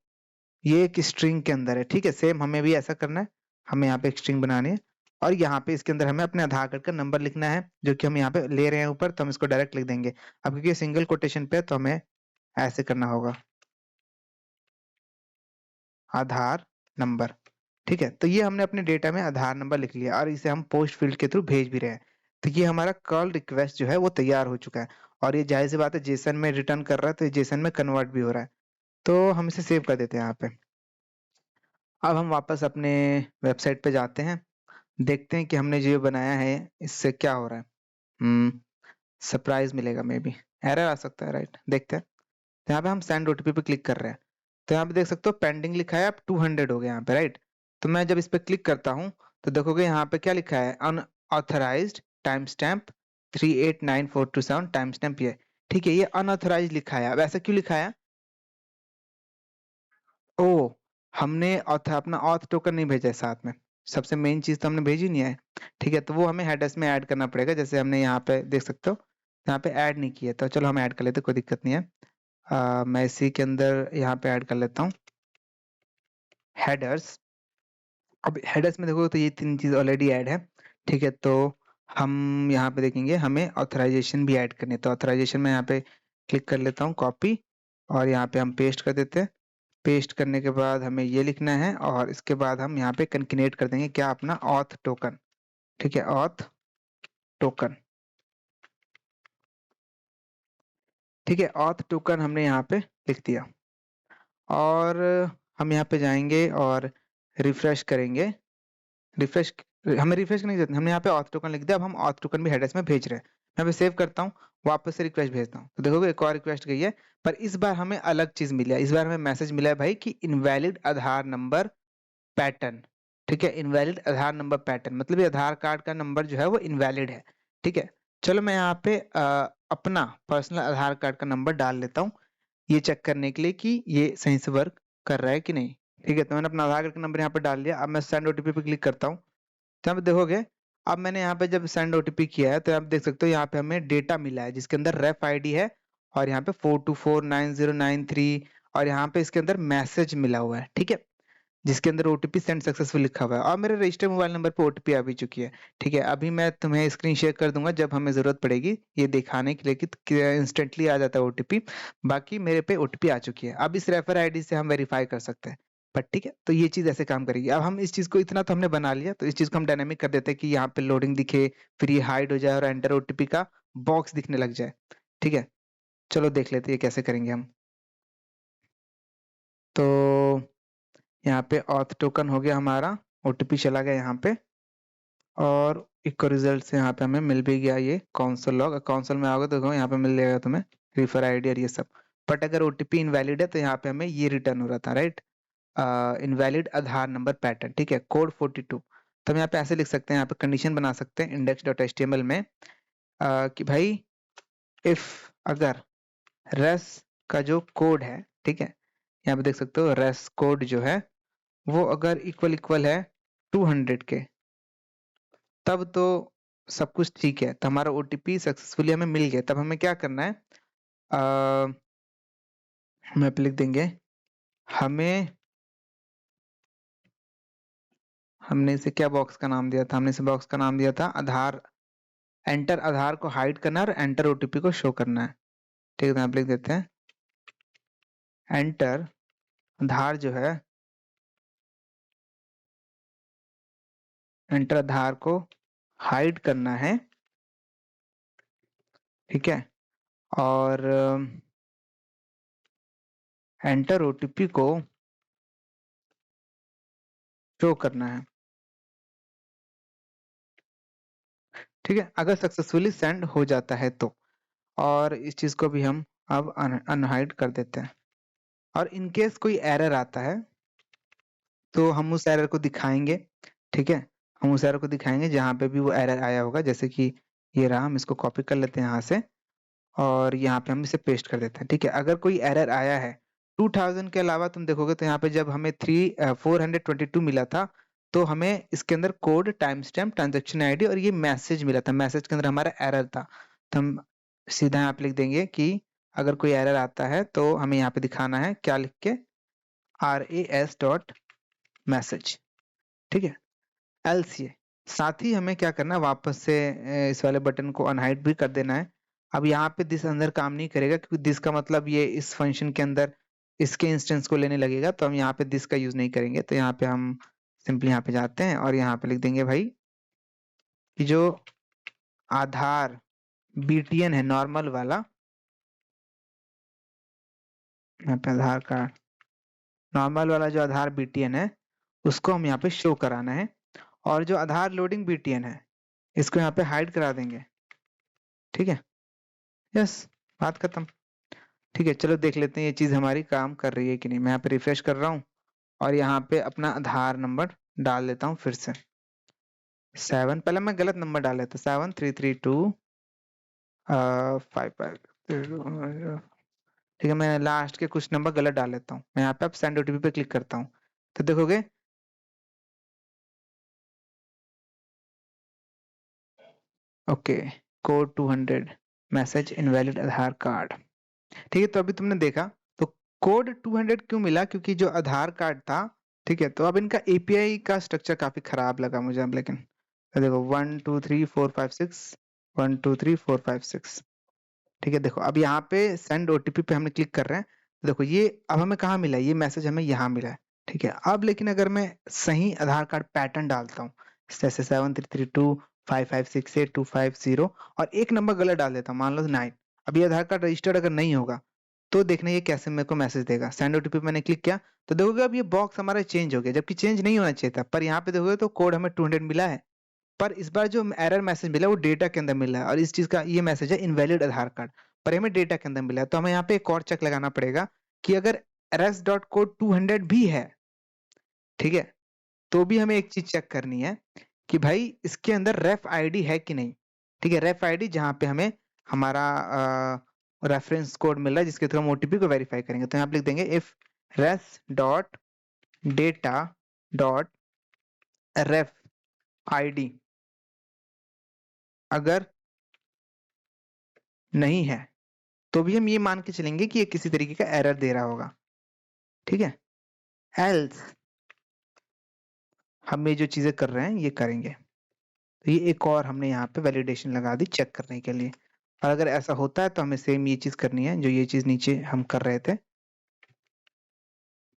[SPEAKER 1] ये एक स्ट्रिंग के अंदर है। ठीक है, सेम हमें भी ऐसा करना है, हमें यहाँ पे एक स्ट्रिंग बनानी है और यहाँ पे इसके अंदर हमें अपने आधार कार्ड का नंबर लिखना है, जो कि हम यहाँ पे ले रहे हैं ऊपर, तो हम इसको डायरेक्ट लिख देंगे। अब क्योंकि सिंगल कोटेशन पे है तो हमें ऐसे करना होगा, आधार नंबर। ठीक है, तो ये हमने अपने डेटा में आधार नंबर लिख लिया और इसे हम पोस्ट फील्ड के थ्रू भेज भी रहे हैं। तो ये हमारा कॉल रिक्वेस्ट जो है वो तैयार हो चुका है और ये जाहिर सी बात है जेसन में रिटर्न कर रहा है, तो ये जेसन में कन्वर्ट भी हो रहा है। तो हम इसे सेव कर देते हैं यहाँ पे। अब हम वापस अपने वेबसाइट पे जाते हैं, देखते हैं कि हमने जो बनाया है इससे क्या हो रहा है। सरप्राइज मिलेगा, मे बी एरर आ सकता है, राइट, देखते हैं। तो यहाँ पे हम सेंड ओटीपी पे क्लिक कर रहे हैं, तो यहाँ पे देख सकते हो पेंडिंग लिखा है, अब 200 हो गया यहाँ पे, राइट। तो मैं जब इस पे क्लिक करता हूँ तो देखोगे यहाँ पे क्या लिखा है, unauthorized time stamp 38942 time stamp ये। ठीक है, ये अनऑथराइज लिखा है। अब ऐसा क्यों लिखा है, ओ, हमने अपना ऑथ टोकन नहीं भेजा है साथ में, सबसे मेन चीज तो हमने भेजी नहीं है। ठीक है, तो वो हमें हेडर्स में ऐड करना पड़ेगा, जैसे हमने यहाँ पे देख सकते हो, यहाँ पे ऐड नहीं किया, तो चलो हम ऐड कर लेते, कोई दिक्कत नहीं है। मैं इसी के अंदर यहाँ पे ऐड कर लेता हूँ हेडर्स। अब हेडर्स में देखोगे तो ये तीन चीज ऑलरेडी ऐड है। ठीक है, तो हम यहाँ पे देखेंगे हमें ऑथराइजेशन भी ऐड करनी है, तो ऑथराइजेशन में यहाँ पे क्लिक कर लेता हूँ, कॉपी, और यहाँ पे हम पेस्ट कर देते हैं। पेस्ट करने के बाद हमें ये लिखना है और इसके बाद हम यहाँ पे कंकेनेट कर देंगे क्या, अपना ऑथ टोकन। ठीक है, ऑथ टोकन। ठीक है, ऑथ टोकन हमने यहाँ पे लिख दिया और हम यहाँ पे जाएंगे और रिफ्रेश करेंगे। रिफ्रेश, हमें रिफ्रेश करने की जरूरत नहीं, हमने यहाँ पे ऑथ टोकन लिख दिया। अब हम ऑथ टोकन भी हेडर्स में भेज रहे हैं। मैं यहाँ पे सेव करता हूँ, वापस से रिक्वेस्ट भेजता हूँ, तो देखोगे एक और रिक्वेस्ट गई है, पर इस बार हमें अलग चीज मिला है। इस बार हमें मैसेज मिला है भाई कि इनवैलिड आधार नंबर पैटर्न। ठीक है, इनवैलिड आधार नंबर पैटर्न मतलब ये आधार कार्ड का नंबर जो है वो इनवैलिड है। ठीक है, चलो मैं यहाँ पे अपना पर्सनल आधार कार्ड का नंबर डाल लेता हूँ, ये चेक करने के लिए कि ये सही से वर्क कर रहा है कि नहीं। ठीक है, तो मैंने अपना आधार कार्ड का नंबर यहाँ पे डाल लिया। अब मैं सेंड ओटीपी पे क्लिक करता हूँ, तो यहाँ पे देखोगे, अब मैंने यहाँ पे जब सेंड ओटीपी किया है तो आप देख सकते हो यहाँ पे हमें डेटा मिला है जिसके अंदर रेफ आईडी है और यहाँ पे 4249093 और यहाँ पे इसके अंदर मैसेज मिला हुआ है। ठीक है, जिसके अंदर ओटीपी सेंड सक्सेसफुल लिखा हुआ है और मेरे रजिस्टर्ड मोबाइल नंबर पे ओटीपी आ भी चुकी है। ठीक है, अभी मैं तुम्हें स्क्रीन शेयर कर दूंगा जब हमें जरूरत पड़ेगी ये दिखाने के लिए कि इंस्टेंटली आ जाता है ओटीपी। बाकी मेरे पे ओटीपी आ चुकी है, अब इस रेफर आईडी से हम वेरीफाई कर सकते हैं। पर ठीक है, तो ये चीज ऐसे काम करेगी। अब हम इस चीज को इतना तो हमने बना लिया, तो इस चीज को हम डायनेमिक कर देते हैं कि यहाँ पे लोडिंग दिखे, फिर ये हाइड हो जाए और एंटर ओटीपी का बॉक्स दिखने लग जाए। ठीक है, चलो देख लेते हैं ये कैसे करेंगे हम। तो यहाँ पे ऑथ टोकन हो गया हमारा, ओटीपी चला गया यहाँ पे और इक्को रिजल्ट से यहाँ पे हमें मिल भी गया ये कॉन्सोल लॉग। कॉन्सोल में आओगे तो देखो यहाँ पे मिल जाएगा तुम्हें रेफर आईडी और ये सब। बट अगर ओटीपी इनवैलिड है तो यहाँ पे हमें ये रिटर्न हो रहा था, राइट, इनवैलिड आधार नंबर पैटर्न। ठीक है, कोड 42। तो हम यहाँ पे ऐसे लिख सकते हैं, यहाँ पे कंडीशन बना सकते हैं index.html में कि भाई इफ अगर रेस का जो कोड है, ठीक है, यहाँ पे देख सकते हो रेस कोड जो है वो अगर इक्वल इक्वल है 200 के, तब तो सब कुछ ठीक है, तो हमारा ओटीपी सक्सेसफुली हमें मिल गया। तब हमें क्या करना है, हम यहाँ पे लिख देंगे, हमें हमने इसे क्या बॉक्स का नाम दिया था, हमने इसे बॉक्स का नाम दिया था आधार। एंटर आधार को हाइड करना है और एंटर ओटीपी को शो करना है। ठीक है, तो यहाँ पे लिख देते हैं एंटर आधार जो है, एंटर आधार को हाइड करना है, ठीक है, और एंटर ओटीपी को शो करना है। ठीक है, अगर सक्सेसफुली सेंड हो जाता है तो, और इस चीज को भी हम अब अनहाइड कर देते हैं। और इन केस कोई एरर आता है तो हम उस एरर को दिखाएंगे। ठीक है, हम उस एरर को दिखाएंगे जहां पे भी वो एरर आया होगा, जैसे कि ये रहा, हम इसको कॉपी कर लेते हैं यहाँ से और यहाँ पे हम इसे पेस्ट कर देते हैं। ठीक है, अगर कोई एरर आया है 2000 के अलावा, तुम देखोगे तो यहाँ पे जब हमें 422 मिला था तो हमें इसके अंदर code, time stamp, transaction ID और ये मैसेज मिला था, मैसेज के अंदर हमारा एरर था। तो हम सीधा यहाँ पे लिख देंगे कि अगर कोई एरर आता है तो हमें यहाँ पे दिखाना है, क्या लिख के, ras.message। ठीक है, एल्स ये, साथ ही हमें क्या करना है, वापस से इस वाले बटन को अनहाइड भी कर देना है। अब यहाँ पे दिस अंदर काम नहीं करेगा क्योंकि दिस का मतलब ये इस फंक्शन के अंदर इसके इंस्टेंस को लेने लगेगा, तो हम यहाँ पे दिस का यूज नहीं करेंगे। तो यहाँ पे हम सिंपली यहाँ पे जाते हैं और यहाँ पे लिख देंगे भाई कि जो आधार बीटीएन है नॉर्मल वाला, यहाँ पे आधार कार्ड नॉर्मल वाला जो आधार बीटीएन है उसको हम यहाँ पे शो कराना है, और जो आधार लोडिंग बीटीएन है इसको यहाँ पे हाइड करा देंगे। ठीक है, यस, बात खत्म। ठीक है, चलो देख लेते हैं ये चीज हमारी काम कर रही है कि नहीं। मैं यहाँ पे रिफ्रेश कर रहा हूँ और यहाँ पे अपना आधार नंबर डाल लेता हूँ फिर से 7, पहले मैं गलत नंबर डाल लेता, 7332 55। ठीक है, मैं लास्ट के कुछ नंबर गलत डाल लेता हूँ। मैं यहाँ पे अब सेंड ओटीपी पे क्लिक करता हूँ तो देखोगे ओके, कोड 200 मैसेज इनवैलिड आधार कार्ड। ठीक है, तो अभी तुमने देखा तो कोड 200 क्यों मिला, क्योंकि जो आधार कार्ड था, ठीक है, तो अब इनका एपीआई का स्ट्रक्चर काफी खराब लगा मुझे अब, लेकिन तो देखो 1 2 3 4 5 6 1 2 3 4 5 6। ठीक है, देखो अब यहाँ पे सेंड ओटीपी पे हमने क्लिक कर रहे हैं तो देखो ये अब हमें कहाँ मिला है, ये मैसेज हमें यहाँ मिला है। ठीक है, अब लेकिन अगर मैं सही आधार कार्ड पैटर्न डालता हूँ, जैसे 7332 5568 250 और एक नंबर गलत डाल देता हूँ, मान लो 9, अब ये आधार कार्ड रजिस्टर्ड अगर नहीं होगा तो देखना ये कैसे मेरे को मैसेज देगा। सेंड ओटीपी मैंने क्लिक किया तो देखोगे अब ये बॉक्स हमारा चेंज हो गया, जबकि चेंज नहीं होना चाहिए था, पर यहाँ पे देखोगे तो कोड हमें 200 मिला है, पर इस बार जो एरर मैसेज मिला है वो डेटा के अंदर मिला है, और इस चीज का ये मैसेज है इनवैलिड आधार कार्ड, पर हमें डेटा के अंदर मिला है। तो हमें यहाँ पे एक और चेक लगाना पड़ेगा कि अगर rs डॉट कोड 200 भी है, ठीक है, तो भी हमें एक चीज चेक करनी है कि भाई इसके अंदर रेफ आईडी है कि नहीं। ठीक है, रेफ आईडी जहाँ पे हमें हमारा रेफरेंस कोड मिल रहा है जिसके थ्रू हम ओटीपी को वेरीफाई करेंगे। तो यहाँ पे लिख देंगे if res dot data dot ref ID अगर नहीं है तो भी हम ये मान के चलेंगे कि ये किसी तरीके का एरर दे रहा होगा। ठीक है, एल्स हम ये जो चीजें कर रहे हैं ये करेंगे। तो ये एक और हमने यहाँ पे वैलिडेशन लगा दी चेक करने के लिए, और अगर ऐसा होता है तो हमें सेम ये चीज करनी है जो ये चीज नीचे हम कर रहे थे,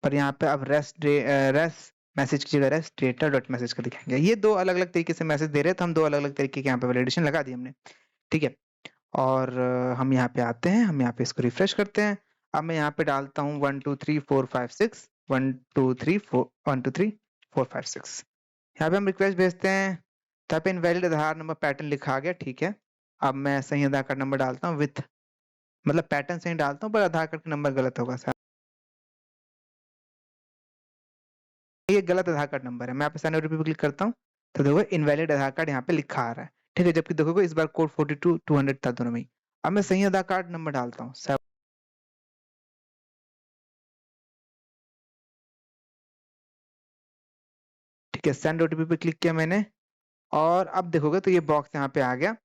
[SPEAKER 1] पर यहाँ पे अब रेस्ट मैसेज की जगह रेस्ट डेटा डॉट मैसेज का दिखाएंगे। ये दो अलग अलग तरीके से मैसेज दे रहे हैं तो हम दो अलग अलग तरीके के यहाँ पे वैलिडेशन लगा दी हमने। ठीक है, और हम यहाँ पे आते हैं, हम यहाँ पे इसको रिफ्रेश करते हैं। अब मैं यहाँ पे डालता हूँ 1 2 3 4 5 6 1 2 3 4 5 6। यहाँ पे हम रिक्वेस्ट भेजते हैं तो यहाँ पे इनवैलिड आधार नंबर पैटर्न लिखा आ गया। ठीक है, अब मैं सही आधार कार्ड नंबर डालता हूँ विथ, मतलब पैटर्न सही डालता हूँ पर आधार कार्ड का नंबर गलत होगा सर, ये गलत आधार कार्ड नंबर है। मैं यहाँ पे साइन ओटीपी पे क्लिक करता हूँ तो देखो इनवैलिड आधार कार्ड यहाँ पे लिखा आ रहा है, ठीक है, जबकि देखोगे इस बार कोड 42 200 था दोनों में ही। अब मैं सही आधार कार्ड नंबर डालता हूँ, ठीक है, सेंड ओटीपी पे क्लिक किया मैंने, और अब देखोगे तो ये बॉक्स यहाँ पे आ गया,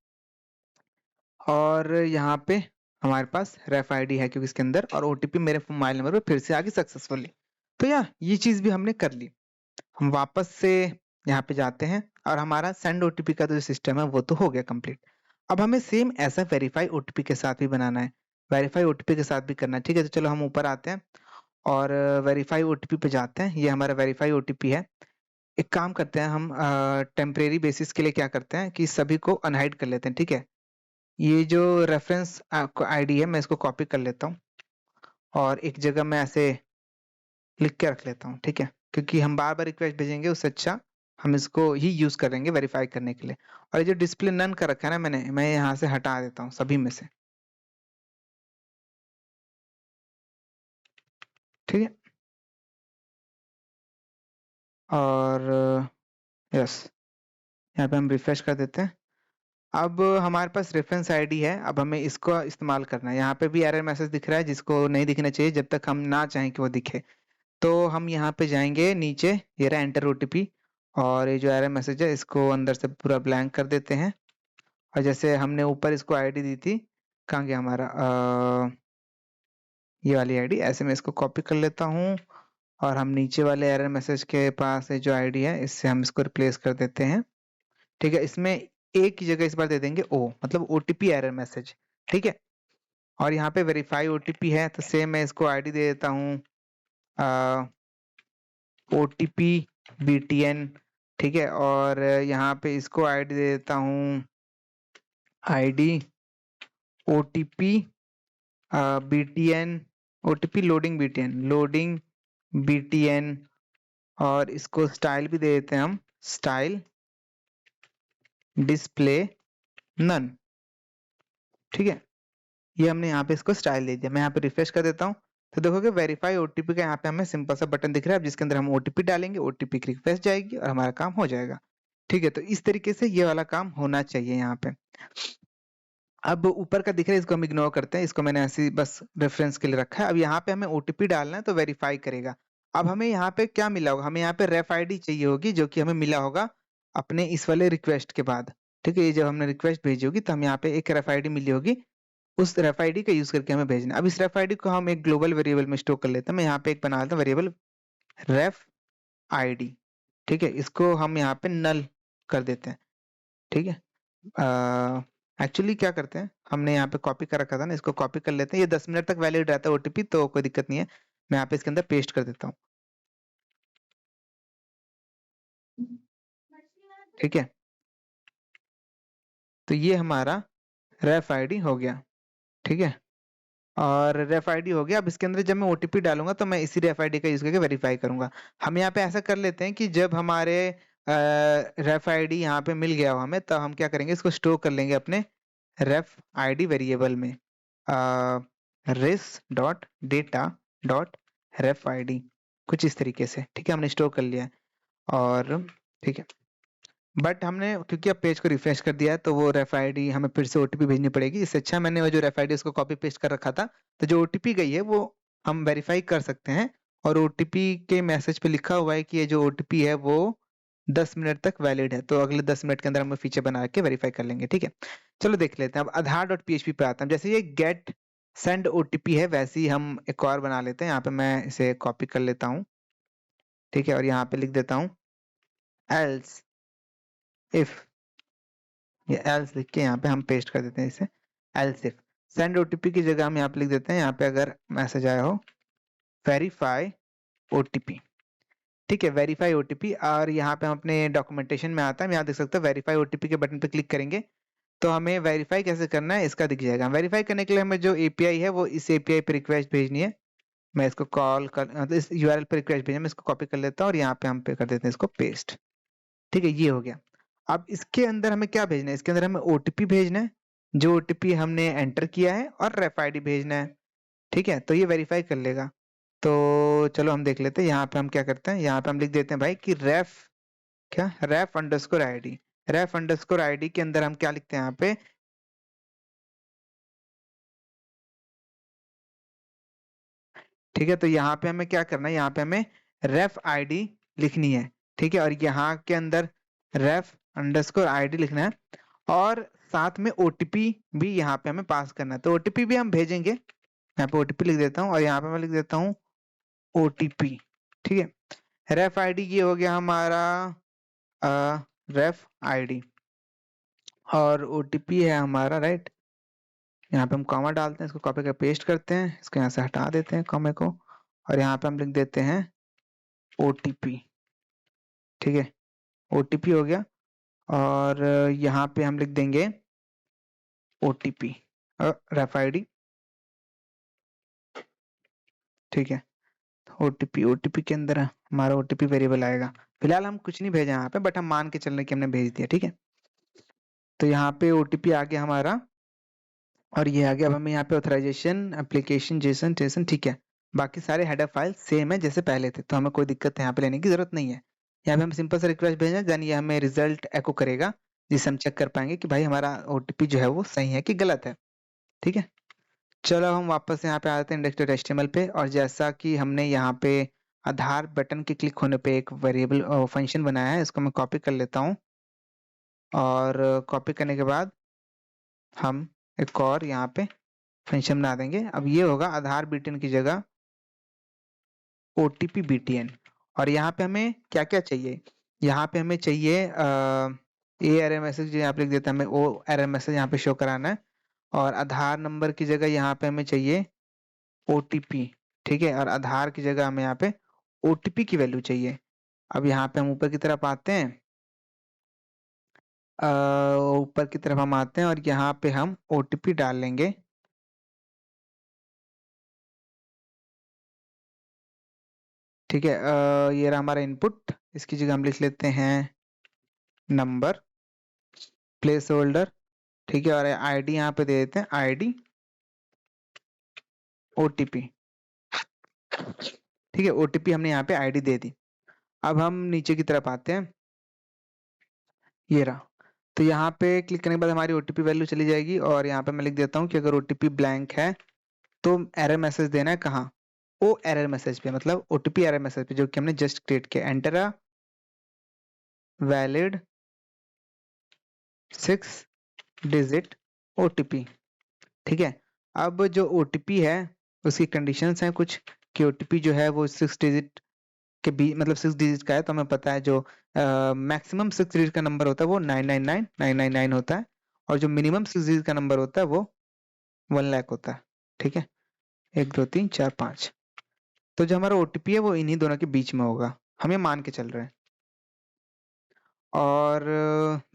[SPEAKER 1] और यहाँ पे हमारे पास रेफ आईडी है क्योंकि इसके अंदर, और ओटीपी मेरे मोबाइल नंबर पे फिर से आ गई सक्सेसफुली। तो ये चीज भी हमने कर ली। हम वापस से यहाँ पे जाते हैं, और हमारा सेंड ओटीपी का जो सिस्टम है वो तो हो गया कंप्लीट। अब हमें सेम ऐसा वेरीफाई ओटीपी के साथ भी बनाना है, वेरीफाई ओटीपी के साथ भी करना है, ठीक है। तो चलो हम ऊपर आते हैं और वेरीफाई ओटीपी पे जाते हैं। ये हमारा वेरीफाई ओटीपी है। एक काम करते हैं हम, टेम्परेरी बेसिस के लिए क्या करते हैं कि सभी को अनहाइड कर लेते हैं, ठीक है। ये जो रेफरेंस आईडी है मैं इसको कॉपी कर लेता हूँ, और एक जगह मैं ऐसे लिख के रख लेता हूँ, ठीक है, क्योंकि हम बार बार रिक्वेस्ट भेजेंगे, उससे अच्छा हम इसको ही यूज करेंगे वेरीफाई करने के लिए। और ये जो डिस्प्ले नन का रखा है ना मैंने, मैं यहाँ से हटा देता हूँ सभी में से, ठीक है। और यस, यहाँ पे हम रिफ्रेश कर देते हैं। अब हमारे पास रेफरेंस आईडी है, अब हमें इसको इस्तेमाल करना है। यहाँ पे भी एरर मैसेज दिख रहा है जिसको नहीं दिखना चाहिए जब तक हम ना चाहें कि वो दिखे। तो हम यहाँ पे जाएंगे नीचे, ये रहा एंटर ओटीपी, और ये जो एरर मैसेज है इसको अंदर से पूरा ब्लैंक कर देते हैं। और जैसे हमने ऊपर इसको आईडी दी थी, कहाँ गया हमारा ये वाली आईडी, ऐसे मैं इसको कॉपी कर लेता हूँ, और हम नीचे वाले एरर मैसेज के पास ये जो आईडी है इससे हम इसको रिप्लेस कर देते हैं, ठीक है। इसमें एक की जगह इस बार दे देंगे ओ, मतलब ओटीपी एरर मैसेज, ठीक है। और यहाँ पे वेरीफाई ओटीपी है, तो सेम मैं इसको आईडी दे देता हूँ ओटीपी बीटीएन, ठीक है। और यहाँ पे इसको आईडी दे देता हूँ ID OTP BTN, OTP loading BTN, और इसको स्टाइल भी दे देते हैं हम, स्टाइल डिस्प्ले नन, ठीक है। ये हमने यहाँ पे इसको स्टाइल दे दिया। मैं यहाँ पे रिफ्रेश कर देता हूँ, तो देखोगे वेरीफाई ओटीपी का यहाँ पे हमें सिंपल सा बटन दिख रहा है, जिसके अंदर हम ओटीपी डालेंगे, ओटीपी की रिक्वेस्ट जाएगी और हमारा काम हो जाएगा, ठीक है। तो इस तरीके से ये वाला काम होना चाहिए यहाँ पे। अब ऊपर का दिख रहा है, इसको हम इग्नोर करते हैं, इसको मैंने ऐसे बस रेफरेंस के लिए रखा है। अब यहाँ पे हमें ओटीपी डालना है तो वेरीफाई करेगा। अब हमें यहाँ पे क्या मिला होगा, हमें यहाँ पे रेफ आईडी चाहिए होगी, जो कि हमें मिला होगा अपने इस वाले रिक्वेस्ट के बाद, ठीक है। ये जब हमने रिक्वेस्ट भेजी होगी तो हम यहाँ पे एक रेफ आईडी मिली होगी, उस रेफ आईडी का यूज करके हमें भेजना है। अब इस रेफ आईडी को हम एक ग्लोबल वेरिएबल में स्टोर कर लेते हैं। मैं यहाँ पे एक बना लेता हूँ वेरिएबल रेफ आईडी, ठीक है। इसको हम यहाँ पे नल कर देते हैं, ठीक है। एक्चुअली क्या करते हैं, हमने यहाँ पे कॉपी कर रखा था ना, इसको कॉपी कर लेते हैं। ये 10 मिनट तक वैलिड रहता है ओटीपी, तो कोई दिक्कत नहीं है। मैं यहाँ पे इसके अंदर पेस्ट कर देता हूँ, ठीक है। तो ये हमारा रेफ आईडी हो गया, ठीक है। और रेफ आईडी हो गया। अब इसके अंदर जब मैं ओटीपी डालूंगा तो मैं इसी रेफ आईडी का यूज करके वेरीफाई करूंगा। हम यहाँ पे ऐसा कर लेते हैं कि जब हमारे रेफ आईडी यहाँ पे मिल गया हो हमें, तो हम क्या करेंगे, इसको स्टोर कर लेंगे अपने रेफ आईडी वेरिएबल में, res dot data dot ref ID, कुछ इस तरीके से, ठीक है। हमने स्टोर कर लिया है, और ठीक है। बट हमने क्योंकि अब पेज को रिफ्रेश कर दिया है, तो वो रेफ आईडी हमें फिर से ओटीपी भेजनी पड़ेगी। इससे अच्छा मैंने वो जो रेफ आईडी उसको कॉपी पेस्ट कर रखा था, तो जो ओटीपी गई है वो हम वेरीफाई कर सकते हैं। और ओटीपी के मैसेज पे लिखा हुआ है कि ये जो ओटीपी है वो 10 मिनट तक वैलिड है, तो अगले 10 मिनट के अंदर हम फीचर बना के वेरीफाई कर लेंगे, ठीक है। चलो देख लेते हैं। अब आधार डॉट पीएचपी पे आता हूँ। जैसे ये गेट सेंड ओटीपी है, वैसे ही हम एक और बना लेते हैं। यहाँ पे मैं इसे कॉपी कर लेता हूँ, ठीक है, और यहाँ पे लिख देता हूँ एल्स इफ, ये एल्स लिख के यहाँ पे हम पेस्ट कर देते हैं इसे, एल्स इफ सेंड ओटीपी की जगह हम यहाँ पे लिख देते हैं, यहाँ पे अगर मैसेज आया हो वेरीफाई ओटीपी, ठीक है, वेरीफाई ओटीपी। और यहाँ पे हम अपने डॉक्यूमेंटेशन में आता है, हम यहाँ देख सकते हैं वेरीफाई ओटीपी के बटन पे क्लिक करेंगे तो हमें वेरीफाई कैसे करना है इसका दिख जाएगा। वेरीफाई करने के लिए हमें जो एपीआई है वो इस एपीआई पे रिक्वेस्ट भेजनी है। मैं इसको कॉल कर, मतलब इस यूआरएल पे रिक्वेस्ट भेजना, मैं इसको कॉपी कर लेता हूँ और यहाँ पे हम पे कर देते हैं इसको पेस्ट, ठीक है। ये हो गया। अब इसके अंदर हमें क्या भेजना है, इसके अंदर हमें ओटीपी भेजना है, जो ओटीपी हमने एंटर किया है, और रेफ आईडी भेजना है, ठीक है। तो ये वेरीफाई कर लेगा। तो चलो हम देख लेते हैं। यहाँ पे हम क्या करते हैं, यहाँ पे हम लिख देते हैं भाई कि रेफ क्या ref_id। ref_id के अंदर हम क्या लिखते हैं यहाँ पे, ठीक है। तो यहाँ पे हमें क्या करना है, यहाँ पे हमें रेफ आईडी लिखनी है, ठीक है। और यहाँ के अंदर ref_id लिखना है, और साथ में ओटीपी भी यहाँ पे हमें पास करना है। तो ओटीपी भी हम भेजेंगे, यहाँ पे ओटीपी लिख देता हूँ, और यहाँ पे मैं लिख देता हूँ ओटीपी, ठीक है। रेफ आईडी ये हो गया हमारा रेफ आईडी, और ओटीपी है हमारा, राइट। यहाँ पे हम कॉमा डालते हैं, इसको कॉपी कर पेस्ट करते हैं, इसको यहाँ से हटा देते हैं कॉमे को, और यहाँ पे हम लिख देते हैं ओटीपी, ठीक है। ओटीपी हो गया, और यहाँ पे हम लिख देंगे ओटीपी रेफ आईडी, ठीक है। ओटीपी, ओटीपी के अंदर हमारा ओटीपी वेरिएबल आएगा। फिलहाल हम कुछ नहीं भेजा यहाँ पे, बट हम मान के चल रहे कि हमने भेज दिया, ठीक है। तो यहाँ पे ओटीपी आ गया हमारा, और ये आ गया। अब हमें यहाँ पे ऑथराइजेशन एप्लीकेशन जेसन जेसन, ठीक है। बाकी सारे हेडर फाइल सेम है जैसे पहले थे, तो हमें कोई दिक्कत यहाँ पे लेने की जरूरत नहीं है। यहाँ पे हम सिंपल सा रिक्वेस्ट भेजें, देन ये हमें रिजल्ट एको करेगा, जिससे हम चेक कर पाएंगे कि भाई हमारा ओटीपी जो है वो सही है कि गलत है, ठीक है। चलो हम वापस यहाँ पे आ जाते हैं index.html पे, और जैसा कि हमने यहाँ पे आधार बटन के क्लिक होने पे एक वेरिएबल फंक्शन बनाया है, इसको मैं कॉपी कर लेता हूँ, और कॉपी करने के बाद हम एक और यहाँ पे फंक्शन बना देंगे। अब ये होगा आधार बीटीएन की जगह ओटीपी बीटीएन, और यहाँ पे हमें क्या क्या चाहिए, यहाँ पे हमें चाहिए ए एरर मैसेज, यहाँ पे लिख देते हैं, हमें ओ एरर मैसेज यहाँ पे शो कराना है, और आधार नंबर की जगह यहाँ पे हमें चाहिए ओटीपी, ठीक है। और आधार की जगह हमें यहाँ पे ओटीपी की वैल्यू चाहिए। अब यहाँ पे हम ऊपर की तरफ आते हैं, ऊपर की तरफ हम आते हैं, और यहाँ पे हम ओटीपी डाल लेंगे, ठीक है। ये रहा हमारा इनपुट, इसकी जगह हम लिख लेते हैं नंबर प्लेस होल्डर, ठीक है। और आईडी यहाँ पे दे देते हैं आईडी ओटीपी, ठीक है। ओटीपी हमने यहाँ पे आईडी दे दी। अब हम नीचे की तरफ आते हैं, ये रहा। तो यहाँ पे क्लिक करने के बाद हमारी ओटीपी वैल्यू चली जाएगी, और यहाँ पे मैं लिख देता हूँ कि अगर ओटीपी ब्लैंक है तो एरर मैसेज देना है कहाँ, ओ एरर मैसेज पे, मतलब ओटीपी एरर मैसेज पे जो कि हमने जस्ट क्रिएट किया, enter a valid 6 digit OTP, ठीक है। अब जो ओटीपी है उसकी कंडीशंस हैं कुछ, कि ओटीपी जो है वो 6 डिजिट के बीच, मतलब 6 डिजिट का है, तो हमें पता है जो मैक्सिमम 6 डिजिट का नंबर होता है वो 999999 होता है, और जो मिनिमम 6 डिजिट का नंबर होता है वो 1 लाख होता है, ठीक है। 1 2 3 4 5, तो जो हमारा ओटीपी है वो इन्हीं दोनों के बीच में होगा, हम ये मान के चल रहे हैं। और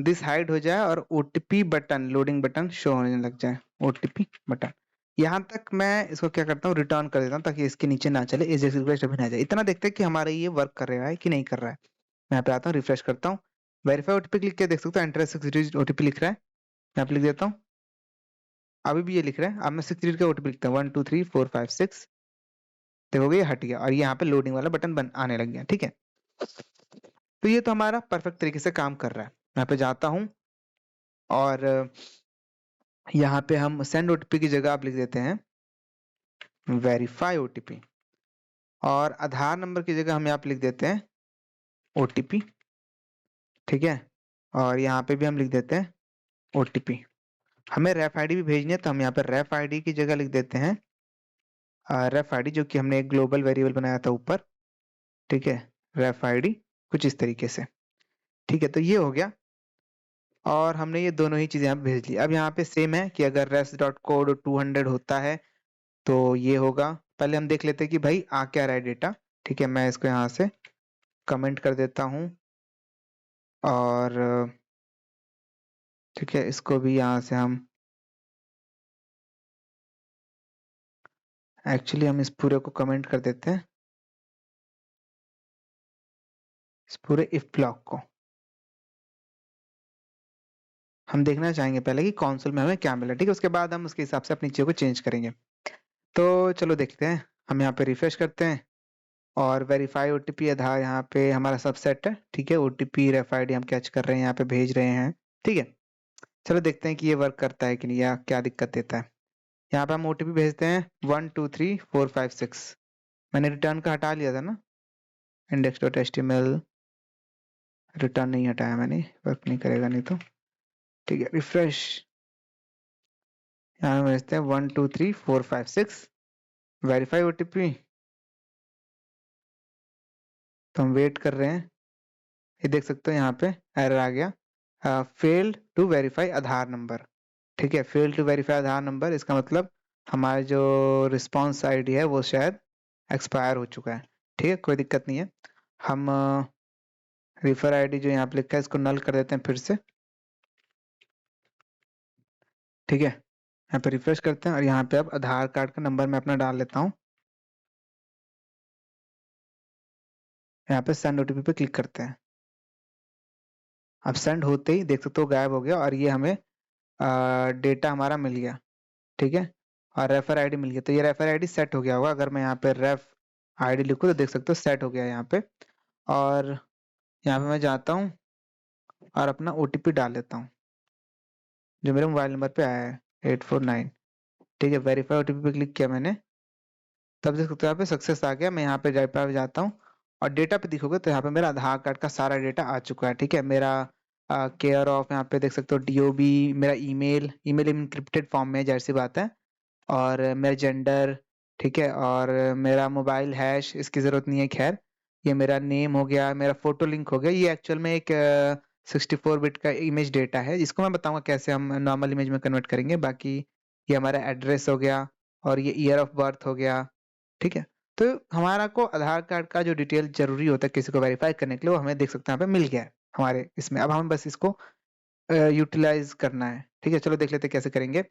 [SPEAKER 1] दिस हाइड हो जाए, और OTP button, loading button show होने लग जाए, ओटीपी बटन। यहाँ तक मैं इसको क्या करता हूँ, रिटर्न कर देता हूँ, ताकि इसके नीचे ना चले, इस रिक्वेस्ट अभी ना जाए। इतना देखते हैं कि हमारा ये वर्क कर रहा है कि नहीं कर रहा है। मैं यहाँ पे आता हूँ, रिफ्रेश करता हूँ, वेरीफाई ओटीपी क्लिक किया, देख सकते हो एंटर 6 डिजिट ओटीपी लिख रहा है, यहाँ पे लिख देता हूँ, अभी भी ये लिख रहा है। अब मैं 6 डिजिट का ओटीपी लिखता हूँ, 1 2 3 4 5 6, देखोगे ये हट गया, और यहाँ पे लोडिंग वाला बटन आने लग गया, ठीक है। तो ये तो हमारा परफेक्ट तरीके से काम कर रहा है। यहाँ पे जाता हूँ, और यहाँ पे हम सेंड ओटीपी की जगह आप लिख देते हैं वेरीफाई ओटीपी, और आधार नंबर की जगह हम यहाँ पे लिख देते हैं ओटीपी, ठीक है। और यहाँ पे भी हम लिख देते हैं ओटीपी। हमें रेफ आईडी भी भेजनी है, तो हम यहाँ पे रेफ आईडी की जगह लिख देते हैं रेफ आईडी, जो कि हमने एक ग्लोबल वेरिएबल बनाया था ऊपर, ठीक है। रेफ आईडी कुछ इस तरीके से, ठीक है। तो ये हो गया, और हमने ये दोनों ही चीजें यहाँ पे भेज ली। अब यहाँ पे सेम है कि अगर res.code 200 होता है तो ये होगा। पहले हम देख लेते हैं कि भाई आ क्या रहा है डेटा, ठीक है। मैं इसको यहाँ से कमेंट कर देता हूँ, और ठीक है, इसको भी यहाँ से हम एक्चुअली हम इस पूरे को कमेंट कर देते हैं, इस पूरे इफ ब्लॉक को हम देखना चाहेंगे पहले कि कॉन्सोल में हमें क्या मिला, ठीक है। उसके बाद हम उसके हिसाब से अपनी चीजों को चेंज करेंगे। तो चलो देखते हैं, हम यहाँ पे रिफ्रेश करते हैं, और वेरीफाई ओटीपी आधार यहाँ पे हमारा सबसेट है, ठीक है। ओटीपी रेफ आईडी हम कैच कर रहे हैं, यहाँ पे भेज रहे हैं, ठीक है। चलो देखते हैं कि ये वर्क करता है कि नहीं या क्या दिक्कत देता है। यहाँ पे हम ओटीपी भेजते हैं 123456। मैंने रिटर्न का हटा लिया था ना, index.html, रिटर्न नहीं हटाया मैंने, वर्क नहीं करेगा नहीं तो, ठीक है। रिफ्रेश, यहाँ भेजते हैं 123456, वेरीफाई ओटीपी। तो हम वेट कर रहे हैं, ये देख सकते हो यहाँ पे एरर आ गया, failed to verify Aadhaar number, ठीक है। Failed to verify Aadhaar number, इसका मतलब हमारा जो रिस्पॉन्स आईडी है वो शायद एक्सपायर हो चुका है, ठीक है। कोई दिक्कत नहीं है, हम रेफर आईडी जो यहाँ पे लिखा है इसको नल कर देते हैं फिर से, ठीक है। यहाँ पे रिफ्रेश करते हैं और यहाँ पे अब आधार कार्ड का नंबर मैं अपना डाल लेता हूँ। यहाँ पे सेंड ओटीपी पे क्लिक करते हैं। अब सेंड होते ही देख सकते हो गायब हो गया और ये हमें डेटा हमारा मिल गया, ठीक है। और रेफर आईडी मिल गया, तो ये रेफर आईडी सेट हो गया होगा। अगर मैं यहाँ पे रेफ आईडी लिखूँ तो देख सकते हो सेट हो गया यहाँ पे। और यहाँ पे मैं जाता हूँ और अपना ओटीपी डाल देता हूँ जो मेरे मोबाइल नंबर पे आया है 849, ठीक है। वेरीफाई ओटीपी पे क्लिक किया मैंने, तब देख सकते हो यहाँ पे सक्सेस आ गया। मैं यहाँ पे जाता हूँ और डेटा पे दिखोगे तो यहाँ पे मेरा आधार कार्ड का सारा डेटा आ चुका है, ठीक है। मेरा केयर ऑफ यहाँ पे देख सकते हो डीओबी, मेरा ईमेल इनक्रिप्टेड फॉर्म में है, जाहिर सी बात है। और मेरा जेंडर, ठीक है। और मेरा मोबाइल हैश, इसकी जरूरत नहीं है खैर। ये मेरा नेम हो गया, मेरा फोटो लिंक हो गया। ये एक्चुअल में एक 64 बिट का इमेज डेटा है, जिसको मैं बताऊंगा कैसे हम नॉर्मल इमेज में कन्वर्ट करेंगे। बाकी ये हमारा एड्रेस हो गया और ये ईयर ऑफ बर्थ हो गया, ठीक है। तो हमारा को आधार कार्ड का जो डिटेल जरूरी होता है किसी को वेरीफाई करने के लिए, वो हमें देख सकते हैं यहाँ पे मिल गया है हमारे इसमें। अब हम बस इसको यूटिलाइज करना है, ठीक है। चलो देख लेते हैं कैसे करेंगे।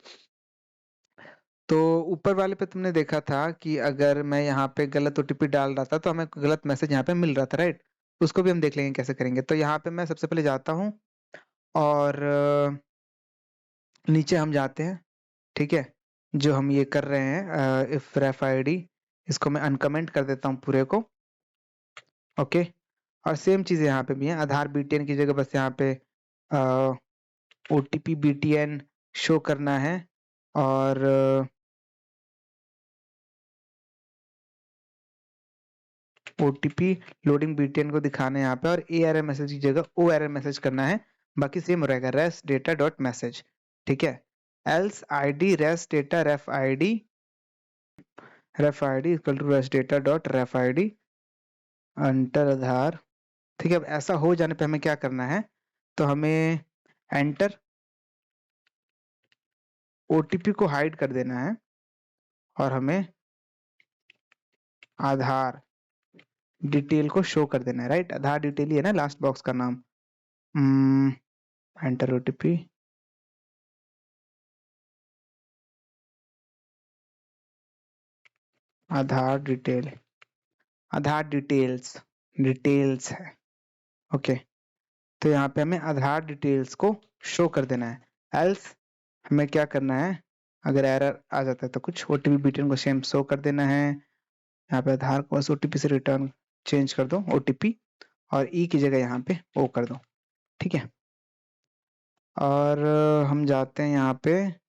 [SPEAKER 1] तो ऊपर वाले पे तुमने देखा था कि अगर मैं यहाँ पे गलत ओटीपी डाल रहा था तो हमें गलत मैसेज यहाँ पे मिल रहा था, राइट। उसको भी हम देख लेंगे कैसे करेंगे। तो यहाँ पे मैं सबसे पहले जाता हूँ और नीचे हम जाते हैं, ठीक है। जो हम ये कर रहे हैं इफ रेफ आईडी, इसको मैं अनकमेंट कर देता हूँ पूरे को, ओके। और सेम चीज़ यहाँ पे भी है, आधार बीटीएन की जगह बस यहाँ पे ओटीपी बीटीएन शो करना है। और ओटीपी लोडिंग बीटीएन को दिखाना है यहाँ पे, और ए एरर मैसेज की जगह ओ एरर मैसेज करना है। बाकी सेम रहेगा, रेस्ट डेटा डॉट मैसेज, ठीक है। Else ID rest data ref ID equal to rest data dot ref ID enter Aadhaar, ठीक है। अब ऐसा हो जाने पे हमें क्या करना है, तो हमें एंटर ओटीपी को हाइड कर देना है और हमें आधार डिटेल को शो कर देना है, राइट। आधार डिटेल ही है ना लास्ट बॉक्स का नाम। एंटर ओटीपी, आधार डिटेल, आधार डिटेल्स है, ओके। तो यहाँ पे हमें आधार डिटेल्स को शो कर देना है। एल्स हमें क्या करना है, अगर एरर आ जाता है तो कुछ ओटीपी बीटीएन को सेम शो कर देना है। यहाँ पे आधार को बस ओटीपी से रिटर्न चेंज कर दो, ओटीपी, और ई की जगह यहाँ पे ओ कर दो, ठीक है। और हम जाते हैं यहाँ पे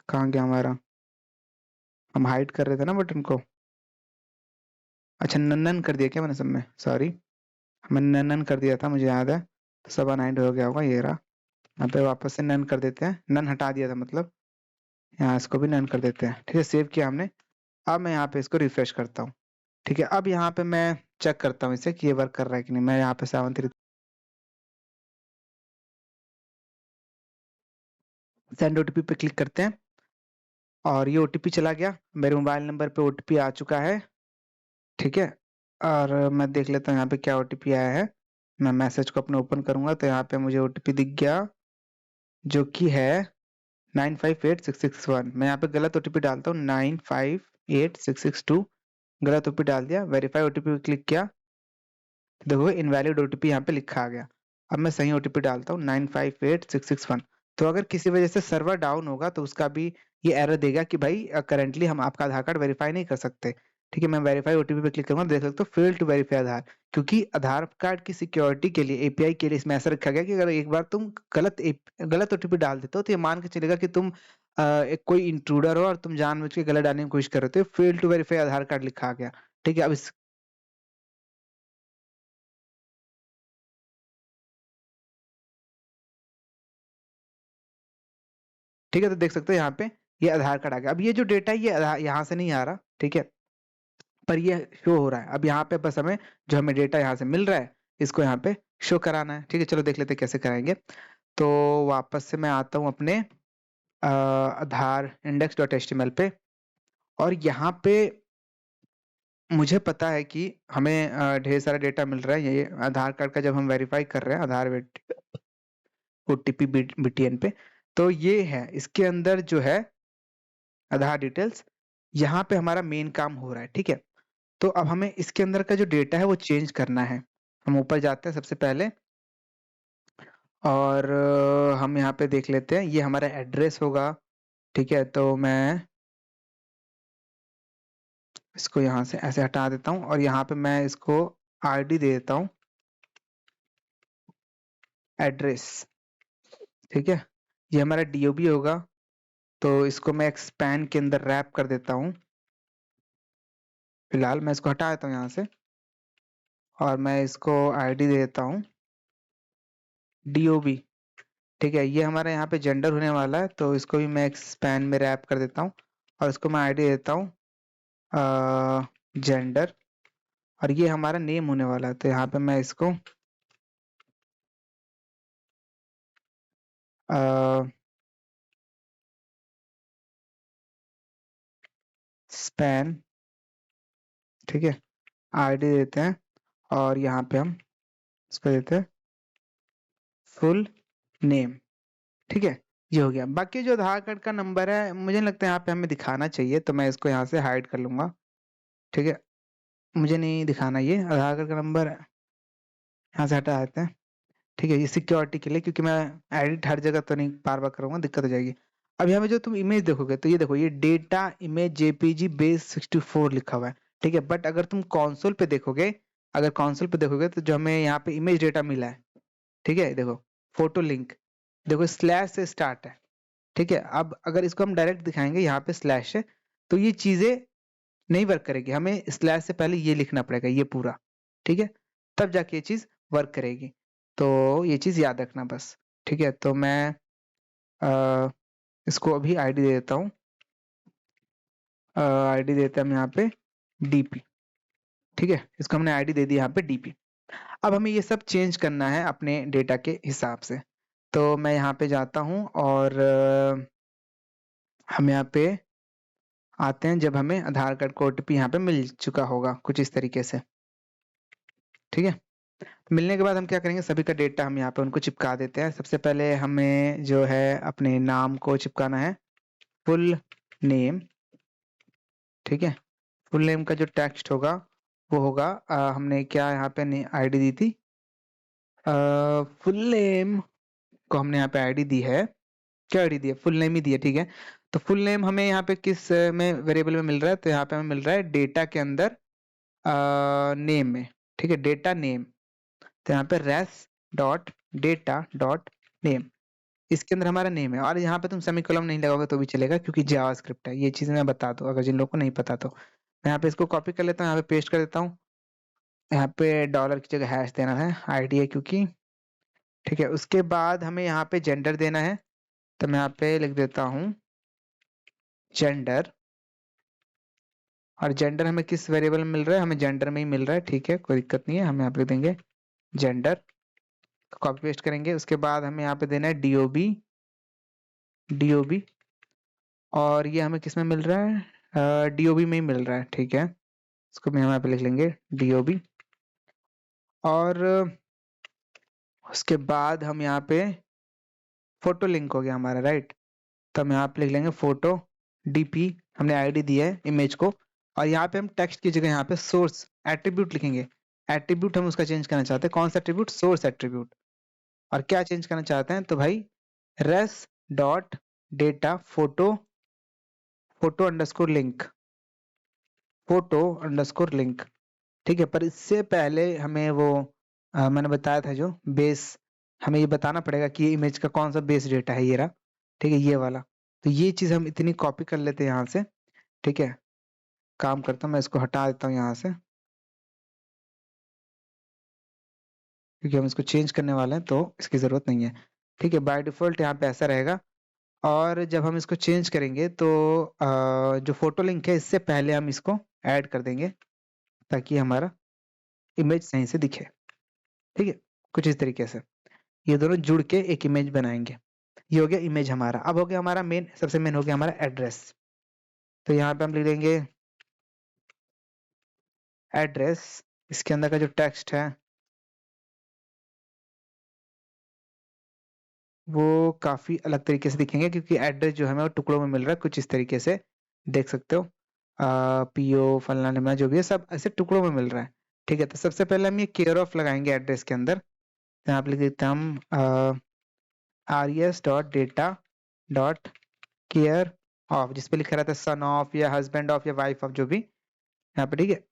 [SPEAKER 1] कहाँ गया हमारा, हम हाइड कर रहे थे ना बटन को। अच्छा नन कर दिया क्या मैंने सब में, सॉरी। मैंने नन कर दिया था, मुझे याद है। तो सब अनाइंड हो गया होगा, ये रहा। यहाँ पे वापस से नन कर देते हैं, नन हटा दिया था मतलब, यहाँ इसको भी नन कर देते हैं, ठीक है। सेव किया हमने। अब मैं यहाँ पे इसको रिफ्रेश करता हूँ, ठीक है। अब यहाँ पे मैं चेक करता हूँ इसे कि ये वर्क कर रहा है कि नहीं। मैं यहाँ पे 7 सेंड ओटीपी पे क्लिक करते हैं और ये ओटीपी चला गया, मेरे मोबाइल नंबर पे ओटीपी आ चुका है, ठीक है। और मैं देख लेता हूँ यहाँ पे क्या ओटीपी आया है। मैं मैसेज को अपने ओपन करूंगा तो यहाँ पे मुझे ओटीपी दिख गया जो कि है 958661। मैं यहाँ पे गलत ओटीपी डालता हूँ, 958662 गलत ओटीपी डाल दिया। वेरीफाई ओटीपी पे क्लिक किया, देखो इनवैलिड ओटीपी यहाँ पे लिखा आ गया। अब मैं सही ओटीपी डालता हूँ 958661। तो अगर किसी वजह से सर्वर डाउन होगा तो उसका भी ये एरर देगा कि भाई करंटली हम आपका आधार कार्ड वेरीफाई नहीं कर सकते। ठीक है, मैं वेरीफाई ओटीपी पे क्लिक करूंगा, देख सकते हो फेल टू वेरीफाई आधार, क्योंकि आधार कार्ड की सिक्योरिटी के लिए एपीआई के लिए इसमें ऐसा रखा गया कि अगर एक बार तुम गलत ओटीपी डाल देते हो तो ये मान के चलेगा कि तुम एक कोई इंट्रूडर हो और तुम जानबूझ के गलत डालने की कोशिश कर रहे हो, तो fail to verify Aadhaar card लिखा गया। ठीक है, अब इस ठीक है, तो देख सकते हो यहाँ पे ये आधार कार्ड आ गया। अब ये जो डेटा है ये यहाँ से नहीं आ रहा, ठीक है, पर ये शो हो रहा है। अब यहाँ पे बस हमें जो हमें डेटा यहाँ से मिल रहा है इसको यहाँ पे शो कराना है। ठीक है, चलो देख लेते हैं कैसे कराएंगे। तो वापस से मैं आता हूँ अपने आधार index.html पे, और यहाँ पे मुझे पता है कि हमें ढेर सारा डेटा मिल रहा है। ये आधार कार्ड का जब हम वेरीफाई कर रहे हैं आधार ओटीपी बीटीएन पे, तो ये है इसके अंदर जो है आधार डिटेल्स, यहाँ पे हमारा मेन काम हो रहा है। ठीक है, तो अब हमें इसके अंदर का जो डेटा है वो चेंज करना है। हम ऊपर जाते हैं सबसे पहले, और हम यहाँ पे देख लेते हैं ये हमारा एड्रेस होगा। ठीक है, तो मैं इसको यहाँ से ऐसे हटा देता हूँ और यहाँ पे मैं इसको आईडी दे देता हूँ एड्रेस। ठीक है, ये हमारा डीओबी होगा, तो इसको मैं एक्सपैंड के अंदर रैप कर देता हूँ। फिलहाल मैं इसको हटा देता हूँ यहाँ से, और मैं इसको आईडी दे देता हूँ डीओबी। ठीक है, ये हमारा यहाँ पे जेंडर होने वाला है, तो इसको भी मैं एक्सपैंड में रैप कर देता हूँ, और इसको मैं आईडी देता हूँ जेंडर, और ये हमारा नेम होने वाला है, तो यहाँ पे मैं इसको स्पैन, ठीक है, आईडी देते हैं, और यहाँ पे हम इसको देते हैं फुल नेम। ठीक है, ये हो गया। बाकी जो आधार कार्ड का नंबर है मुझे नहीं लगता है यहाँ पे हमें दिखाना चाहिए, तो मैं इसको यहाँ से हाइड कर लूंगा। ठीक है, मुझे नहीं दिखाना ये आधार कार्ड का नंबर, यहाँ से हटा देते हैं। ठीक है, ये सिक्योरिटी के लिए, क्योंकि मैं एडिट हर जगह तो नहीं बार बार करूंगा, दिक्कत हो जाएगी। अब यहाँ पे जो तुम इमेज देखोगे तो ये देखो, ये डेटा इमेज जेपीजी बेस 64 लिखा हुआ है। ठीक है, बट अगर तुम कंसोल पे देखोगे, अगर कंसोल पे देखोगे तो जो हमें यहाँ पे इमेज डेटा मिला है, ठीक है, देखो फोटो लिंक, देखो स्लैश से स्टार्ट है। ठीक है, अब अगर इसको हम डायरेक्ट दिखाएंगे यहाँ पे स्लैश है, तो ये चीजें नहीं वर्क करेगी, हमें स्लैश से पहले ये लिखना पड़ेगा ये पूरा। ठीक है, तब जाके ये चीज वर्क करेगी, तो ये चीज याद रखना बस। ठीक है, तो मैं इसको अभी आईडी दे देता हूँ, आईडी देते हैं हम यहाँ पे डीपी। ठीक है, इसको हमने आईडी दे दी यहाँ पे डीपी। अब हमें ये सब चेंज करना है अपने डेटा के हिसाब से, तो मैं यहाँ पे जाता हूँ, और हम यहाँ पे आते हैं जब हमें आधार कार्ड का ओटीपी यहाँ पे मिल चुका होगा कुछ इस तरीके से। ठीक है, मिलने के बाद हम क्या करेंगे, सभी का डेटा हम यहाँ पे उनको चिपका देते हैं। सबसे पहले हमें जो है अपने नाम को चिपकाना है, फुल नेम। ठीक है, फुल नेम का जो टेक्स्ट होगा वो होगा हमने क्या यहाँ पे आईडी दी थी, फुल नेम को हमने यहाँ पे आईडी दी है, क्या आईडी दी है, फुल नेम ही दी है। ठीक है, तो फुल नेम हमें यहाँ पे किस में वेरिएबल में मिल रहा है, तो यहाँ पे हमें मिल रहा है डेटा के अंदर नेम में। ठीक है, डेटा नेम, तो यहाँ पे res dot data dot name, इसके अंदर हमारा नेम है, और यहाँ पे तुम सेमीकोलन नहीं लगाओगे तो भी चलेगा, क्योंकि जावास्क्रिप्ट है। ये चीज मैं बता दूं अगर जिन लोगों को नहीं पता तो। मैं यहाँ पे इसको कॉपी कर लेता हूँ, यहाँ पे पेस्ट कर देता हूँ, यहाँ पे डॉलर की जगह हैश देना है, आईडी है क्योंकि। ठीक है, उसके बाद हमें यहाँ पे जेंडर देना है, तो मैं यहाँ पे लिख देता हूँ जेंडर, और जेंडर हमें किस वेरिएबल में मिल रहा है, हमें जेंडर में ही मिल रहा है। ठीक है, कोई दिक्कत नहीं है, हम यहाँ पे लिख देंगे जेंडर, कॉपी पेस्ट करेंगे। उसके बाद हमें यहाँ पे देना है डीओबी, डीओबी, और ये हमें किस में मिल रहा है, डीओबी में ही मिल रहा है। ठीक है, इसको भी हम यहाँ पे लिख लेंगे डीओबी, और उसके बाद हम यहाँ पे फोटो लिंक हो गया हमारा, राइट, तो हम यहाँ पे लिख लेंगे फोटो डीपी, हमने आईडी दिया है इमेज को, और यहाँ पे हम टेक्स्ट की जगह यहाँ पे सोर्स एट्रीब्यूट लिखेंगे। एट्रीब्यूट हम उसका चेंज करना चाहते हैं, कौन सा एट्रीब्यूट, सोर्स एट्रीब्यूट। और क्या चेंज करना चाहते हैं, तो भाई res dot data photo photo underscore link, photo underscore link. ठीक है, पर इससे पहले हमें वो मैंने बताया था जो बेस, हमें ये बताना पड़ेगा कि ये इमेज का कौन सा बेस डेटा है, ये रहा। ठीक है, ये वाला। तो ये चीज हम इतनी कॉपी कर लेते हैं यहाँ से। ठीक है, काम करता हूँ, मैं इसको हटा देता हूँ यहाँ से, क्योंकि हम इसको चेंज करने वाले हैं तो इसकी जरूरत नहीं है। ठीक है, बाय डिफॉल्ट यहाँ पे ऐसा रहेगा। और जब हम इसको चेंज करेंगे तो जो फोटो लिंक है इससे पहले हम इसको ऐड कर देंगे, ताकि हमारा इमेज सही से दिखे। ठीक है, कुछ इस तरीके से ये दोनों जुड़ के एक इमेज बनाएंगे। ये हो गया इमेज हमारा। अब हो गया हमारा मेन, सबसे मेन हो गया हमारा एड्रेस। तो यहाँ पे हम लिख देंगे एड्रेस। इसके अंदर का जो टेक्स्ट है वो काफी अलग तरीके से दिखेंगे, क्योंकि एड्रेस जो है हमें वो टुकड़ों में मिल रहा है कुछ इस तरीके से, देख सकते हो। पीओ फलना निमना जो भी है सब ऐसे टुकड़ों में मिल रहा है। ठीक है, तो सबसे पहले हम ये केयर ऑफ लगाएंगे एड्रेस के अंदर। तो यहाँ पे लिख देते हैं हम res dot data dot care of, जिसपे लिखा रहता है सन ऑफ या हस्बैंड ऑफ या वाइफ ऑफ जो भी यहाँ पे। ठीक है,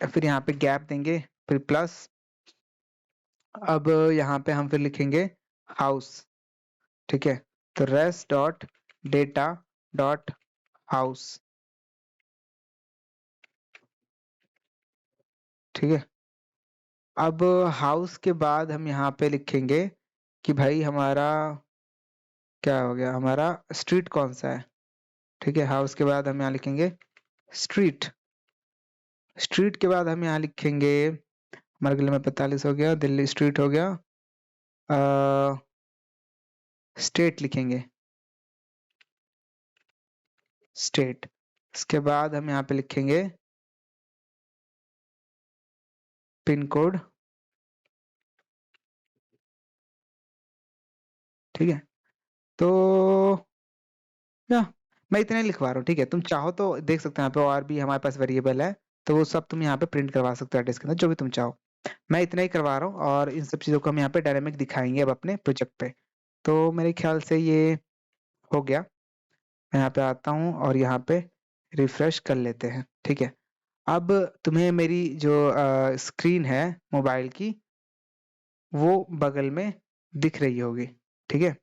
[SPEAKER 1] फिर यहाँ पे गैप देंगे, फिर प्लस। अब यहाँ पे हम फिर लिखेंगे हाउस। ठीक है, तो res dot data dot house. ठीक है, अब हाउस के बाद हम यहाँ पे लिखेंगे कि भाई हमारा क्या हो गया, हमारा स्ट्रीट कौन सा है। ठीक है, हाउस के बाद हम यहाँ लिखेंगे स्ट्रीट। स्ट्रीट के बाद हम यहाँ लिखेंगे, हमारे गले में 45 हो गया, दिल्ली स्ट्रीट हो गया। स्टेट लिखेंगे, स्टेट। इसके बाद हम यहाँ पे लिखेंगे पिन कोड। ठीक है, तो या मैं इतना ही लिखवा रहा हूँ। ठीक है, तुम चाहो तो देख सकते हो यहाँ पे और भी हमारे पास वेरिएबल है, तो वो सब तुम यहाँ पे प्रिंट करवा सकते हो एड्रेस के अंदर, जो भी तुम चाहो। मैं इतना ही करवा रहा हूँ, और इन सब चीजों को हम यहाँ पे डायनामिक दिखाएंगे अब अपने प्रोजेक्ट पे। तो मेरे ख्याल से ये हो गया। मैं यहाँ पे आता हूँ और यहाँ पे रिफ्रेश कर लेते हैं। ठीक है, अब तुम्हें मेरी जो स्क्रीन है मोबाइल की वो बगल में दिख रही होगी। ठीक है,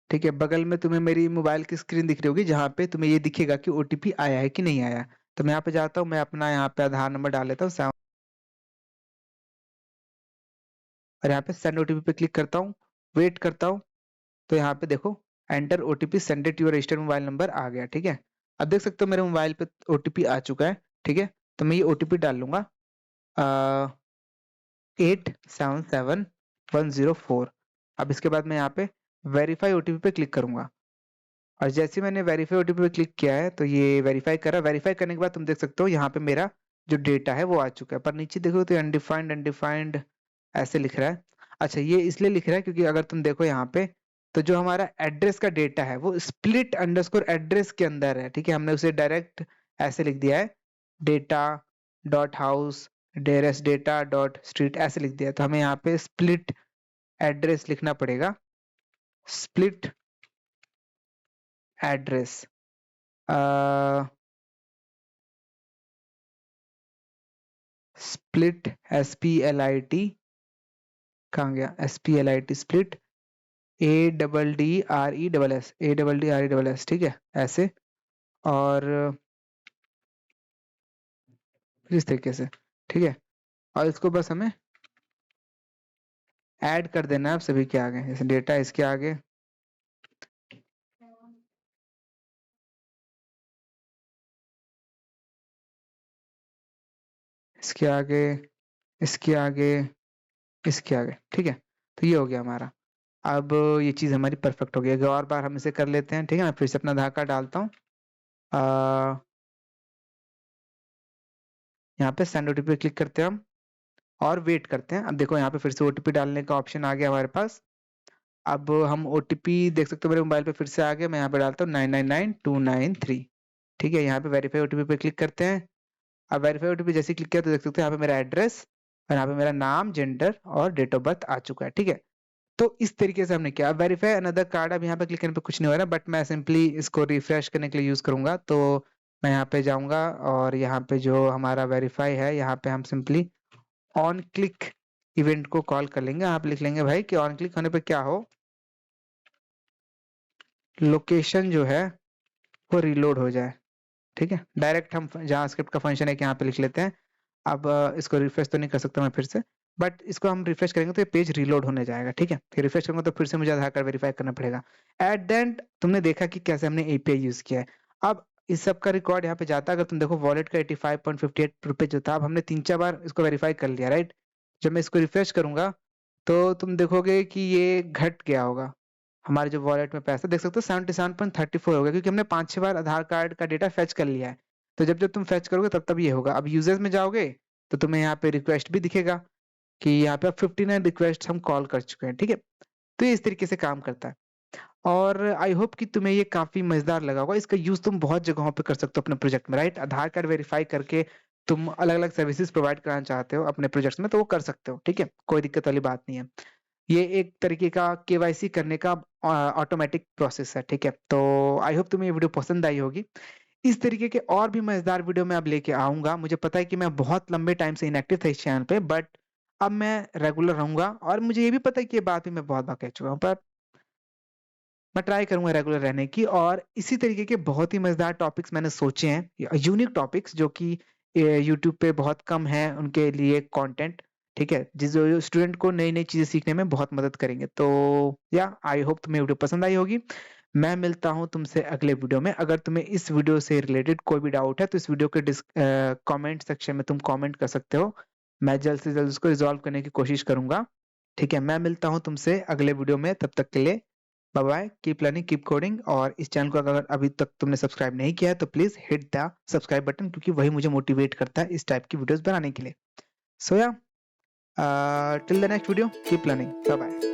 [SPEAKER 1] ठीक है, बगल में तुम्हें मेरी मोबाइल की स्क्रीन दिख रही होगी, जहाँ पे तुम्हें ये दिखेगा कि ओटीपी आया है कि नहीं आया। तो मैं यहाँ पे जाता हूँ, मैं अपना यहाँ पे आधार नंबर डाल लेता हूँ और यहाँ पे सेंड ओटीपी पे क्लिक करता हूँ, वेट करता हूँ। तो यहाँ पे देखो enter OTP sended to your registered mobile number आ गया। ठीक है, अब देख सकते हो मेरे मोबाइल पे ओटीपी आ चुका है। ठीक है, तो मैं ये ओटीपी डाल लूंगा 877104। अब इसके बाद मैं यहाँ पे वेरीफाई ओटीपी पे क्लिक करूंगा, और जैसे ही मैंने वेरीफाई ओटीपी पे क्लिक किया है तो ये वेरीफाई कर रहा है। वेरीफाई करने के बाद तुम देख सकते हो यहाँ पे मेरा जो डेटा है वो आ चुका है, पर नीचे देखो तो अनडिफाइंड अनडिफाइंड ऐसे लिख रहा है। अच्छा, ये इसलिए लिख रहा है क्योंकि अगर तुम देखो यहाँ पे, तो जो हमारा एड्रेस का डेटा है वो स्प्लिट अंडरस्कोर एड्रेस के अंदर है। ठीक है, हमने उसे डायरेक्ट ऐसे लिख दिया है, data dot house dress data dot street ऐसे लिख दिया है। तो हमें यहाँ पे स्प्लिट एड्रेस लिखना पड़ेगा, स्प्लिट एड्रेस। स्प्लिट SPLIT, कहाँ गया SPLIT, स्प्लिट ADDRESS ठीक है, ऐसे। और इस तरीके से। ठीक है, और इसको बस हमें ऐड कर देना है अब सभी के आगे, जैसे डेटा इसके आगे, इसके आगे, इसके आगे, इसके आगे। ठीक है, तो ये हो गया हमारा। अब ये चीज हमारी परफेक्ट हो गई। अगर और बार हम इसे कर लेते हैं। ठीक है, मैं फिर से अपना आधार कार्ड डालता हूँ, यहाँ पे सेंड ओटीपी पे क्लिक करते हैं हम, और वेट करते हैं। अब देखो यहाँ पे फिर से ओटीपी डालने का ऑप्शन आ गया हमारे पास। अब हम ओटीपी देख सकते हो मेरे मोबाइल पे फिर से आ गया। मैं यहाँ पे डालता हूँ 999293। ठीक है, यहाँ पे वेरीफाई ओटीपी पे क्लिक करते हैं। अब वेरीफाई ओटीपी जैसे क्लिक किया तो देख सकते हो यहाँ पे मेरा एड्रेस और यहाँ पे मेरा नाम, जेंडर और डेट ऑफ बर्थ आ चुका है, ठीक है। तो इस तरीके से हमने किया। वेरीफाई अनदर कार्ड, अब यहाँ पे क्लिक करने पे कुछ नहीं हो रहा, बट मैं सिंपली इसको रिफ्रेश करने के लिए यूज करूंगा। तो मैं यहाँ पे जाऊंगा और यहाँ पे जो हमारा वेरीफाई है, यहाँ पे हम सिंपली ऑन क्लिक इवेंट को कॉल कर लेंगे। यहाँ पे लिख लेंगे भाई कि ऑन क्लिक होने पे क्या हो, लोकेशन जो है वो रिलोड हो जाए, ठीक है। डायरेक्ट हम जावास्क्रिप्ट का फंक्शन है कि यहाँ पे लिख लेते हैं। अब इसको रिफ्रेश तो नहीं कर सकता मैं फिर से, बट इसको हम रिफ्रेश करेंगे तो ये पेज रिलोड होने जाएगा, ठीक है। फिर रिफ्रेश करूंगा तो फिर से मुझे आधार कार्ड वेरीफाई करना पड़ेगा। एट द एंड तुमने देखा कि कैसे हमने एपीआई यूज किया है। अब इस सब का रिकॉर्ड यहाँ पे जाता है। अगर तुम देखो वॉलेट का 85.58 रुपए जो था, अब हमने 3-4 बार इसको वेरीफाई कर लिया, राइट। जब मैं इसको रिफ्रेश करूंगा तो तुम देखोगे कि ये घट गया होगा। हमारे जो वॉलेट में पैसा देख सकते हो 77.34 हो गया, क्योंकि हमने 5-6 बार आधार कार्ड का डेटा फेच कर लिया है। तो जब जब तुम फेच करोगे तब तब ये होगा। अब यूजर्स में जाओगे तो तुम्हें यहाँ पे रिक्वेस्ट भी दिखेगा कि यहाँ पे अब 59 रिक्वेस्ट हम कॉल कर चुके हैं, ठीक है। तो ये इस तरीके से काम करता है। और आई होप कि तुम्हें ये काफी मजेदार लगा होगा। इसका यूज तुम बहुत जगहों पे कर सकते हो अपने प्रोजेक्ट में, राइट। आधार कार्ड वेरीफाई करके तुम अलग अलग सर्विसेज प्रोवाइड कराना चाहते हो अपने प्रोजेक्ट्स में, तो वो कर सकते हो, ठीक है। कोई दिक्कत वाली बात नहीं है। ये एक तरीके का केवाईसी करने का ऑटोमेटिक प्रोसेस है, ठीक है। तो आई होप तुम्हें ये वीडियो पसंद आई होगी। इस तरीके के और भी मजेदार वीडियो मैं अब लेके आऊंगा। मुझे पता है कि मैं बहुत लंबे टाइम से इनएक्टिव था इस चैनल पे, बट अब मैं रेगुलर रहूंगा। और मुझे ये भी पता है कि ये बात भी मैं बहुत बार कह चुका हूँ, पर मैं ट्राई करूंगा रेगुलर रहने की। और इसी तरीके के बहुत ही मजेदार टॉपिक्स मैंने सोचे हैं, यूनिक टॉपिक्स जो कि यूट्यूब पे बहुत कम है उनके लिए कंटेंट, ठीक है, जिस स्टूडेंट को नई नई चीजें सीखने में बहुत मदद करेंगे। तो या आई होप तुम्हें वीडियो पसंद आई होगी। मैं मिलता हूं तुमसे अगले वीडियो में। अगर तुम्हें इस वीडियो से रिलेटेड कोई भी डाउट है तो इस वीडियो के कमेंट सेक्शन में तुम कमेंट कर सकते हो। मैं जल्द से जल्द उसको रिजॉल्व करने की कोशिश करूंगा, ठीक है। मैं मिलता हूं तुमसे अगले वीडियो में, तब तक के लिए bye bye, keep learning keep coding. और इस चैनल को अगर अभी तक तुमने सब्सक्राइब नहीं किया है तो please hit the subscribe button, क्योंकि वही मुझे मोटिवेट करता है इस टाइप की वीडियोस बनाने के लिए। So yeah till the next video, keep learning, bye bye.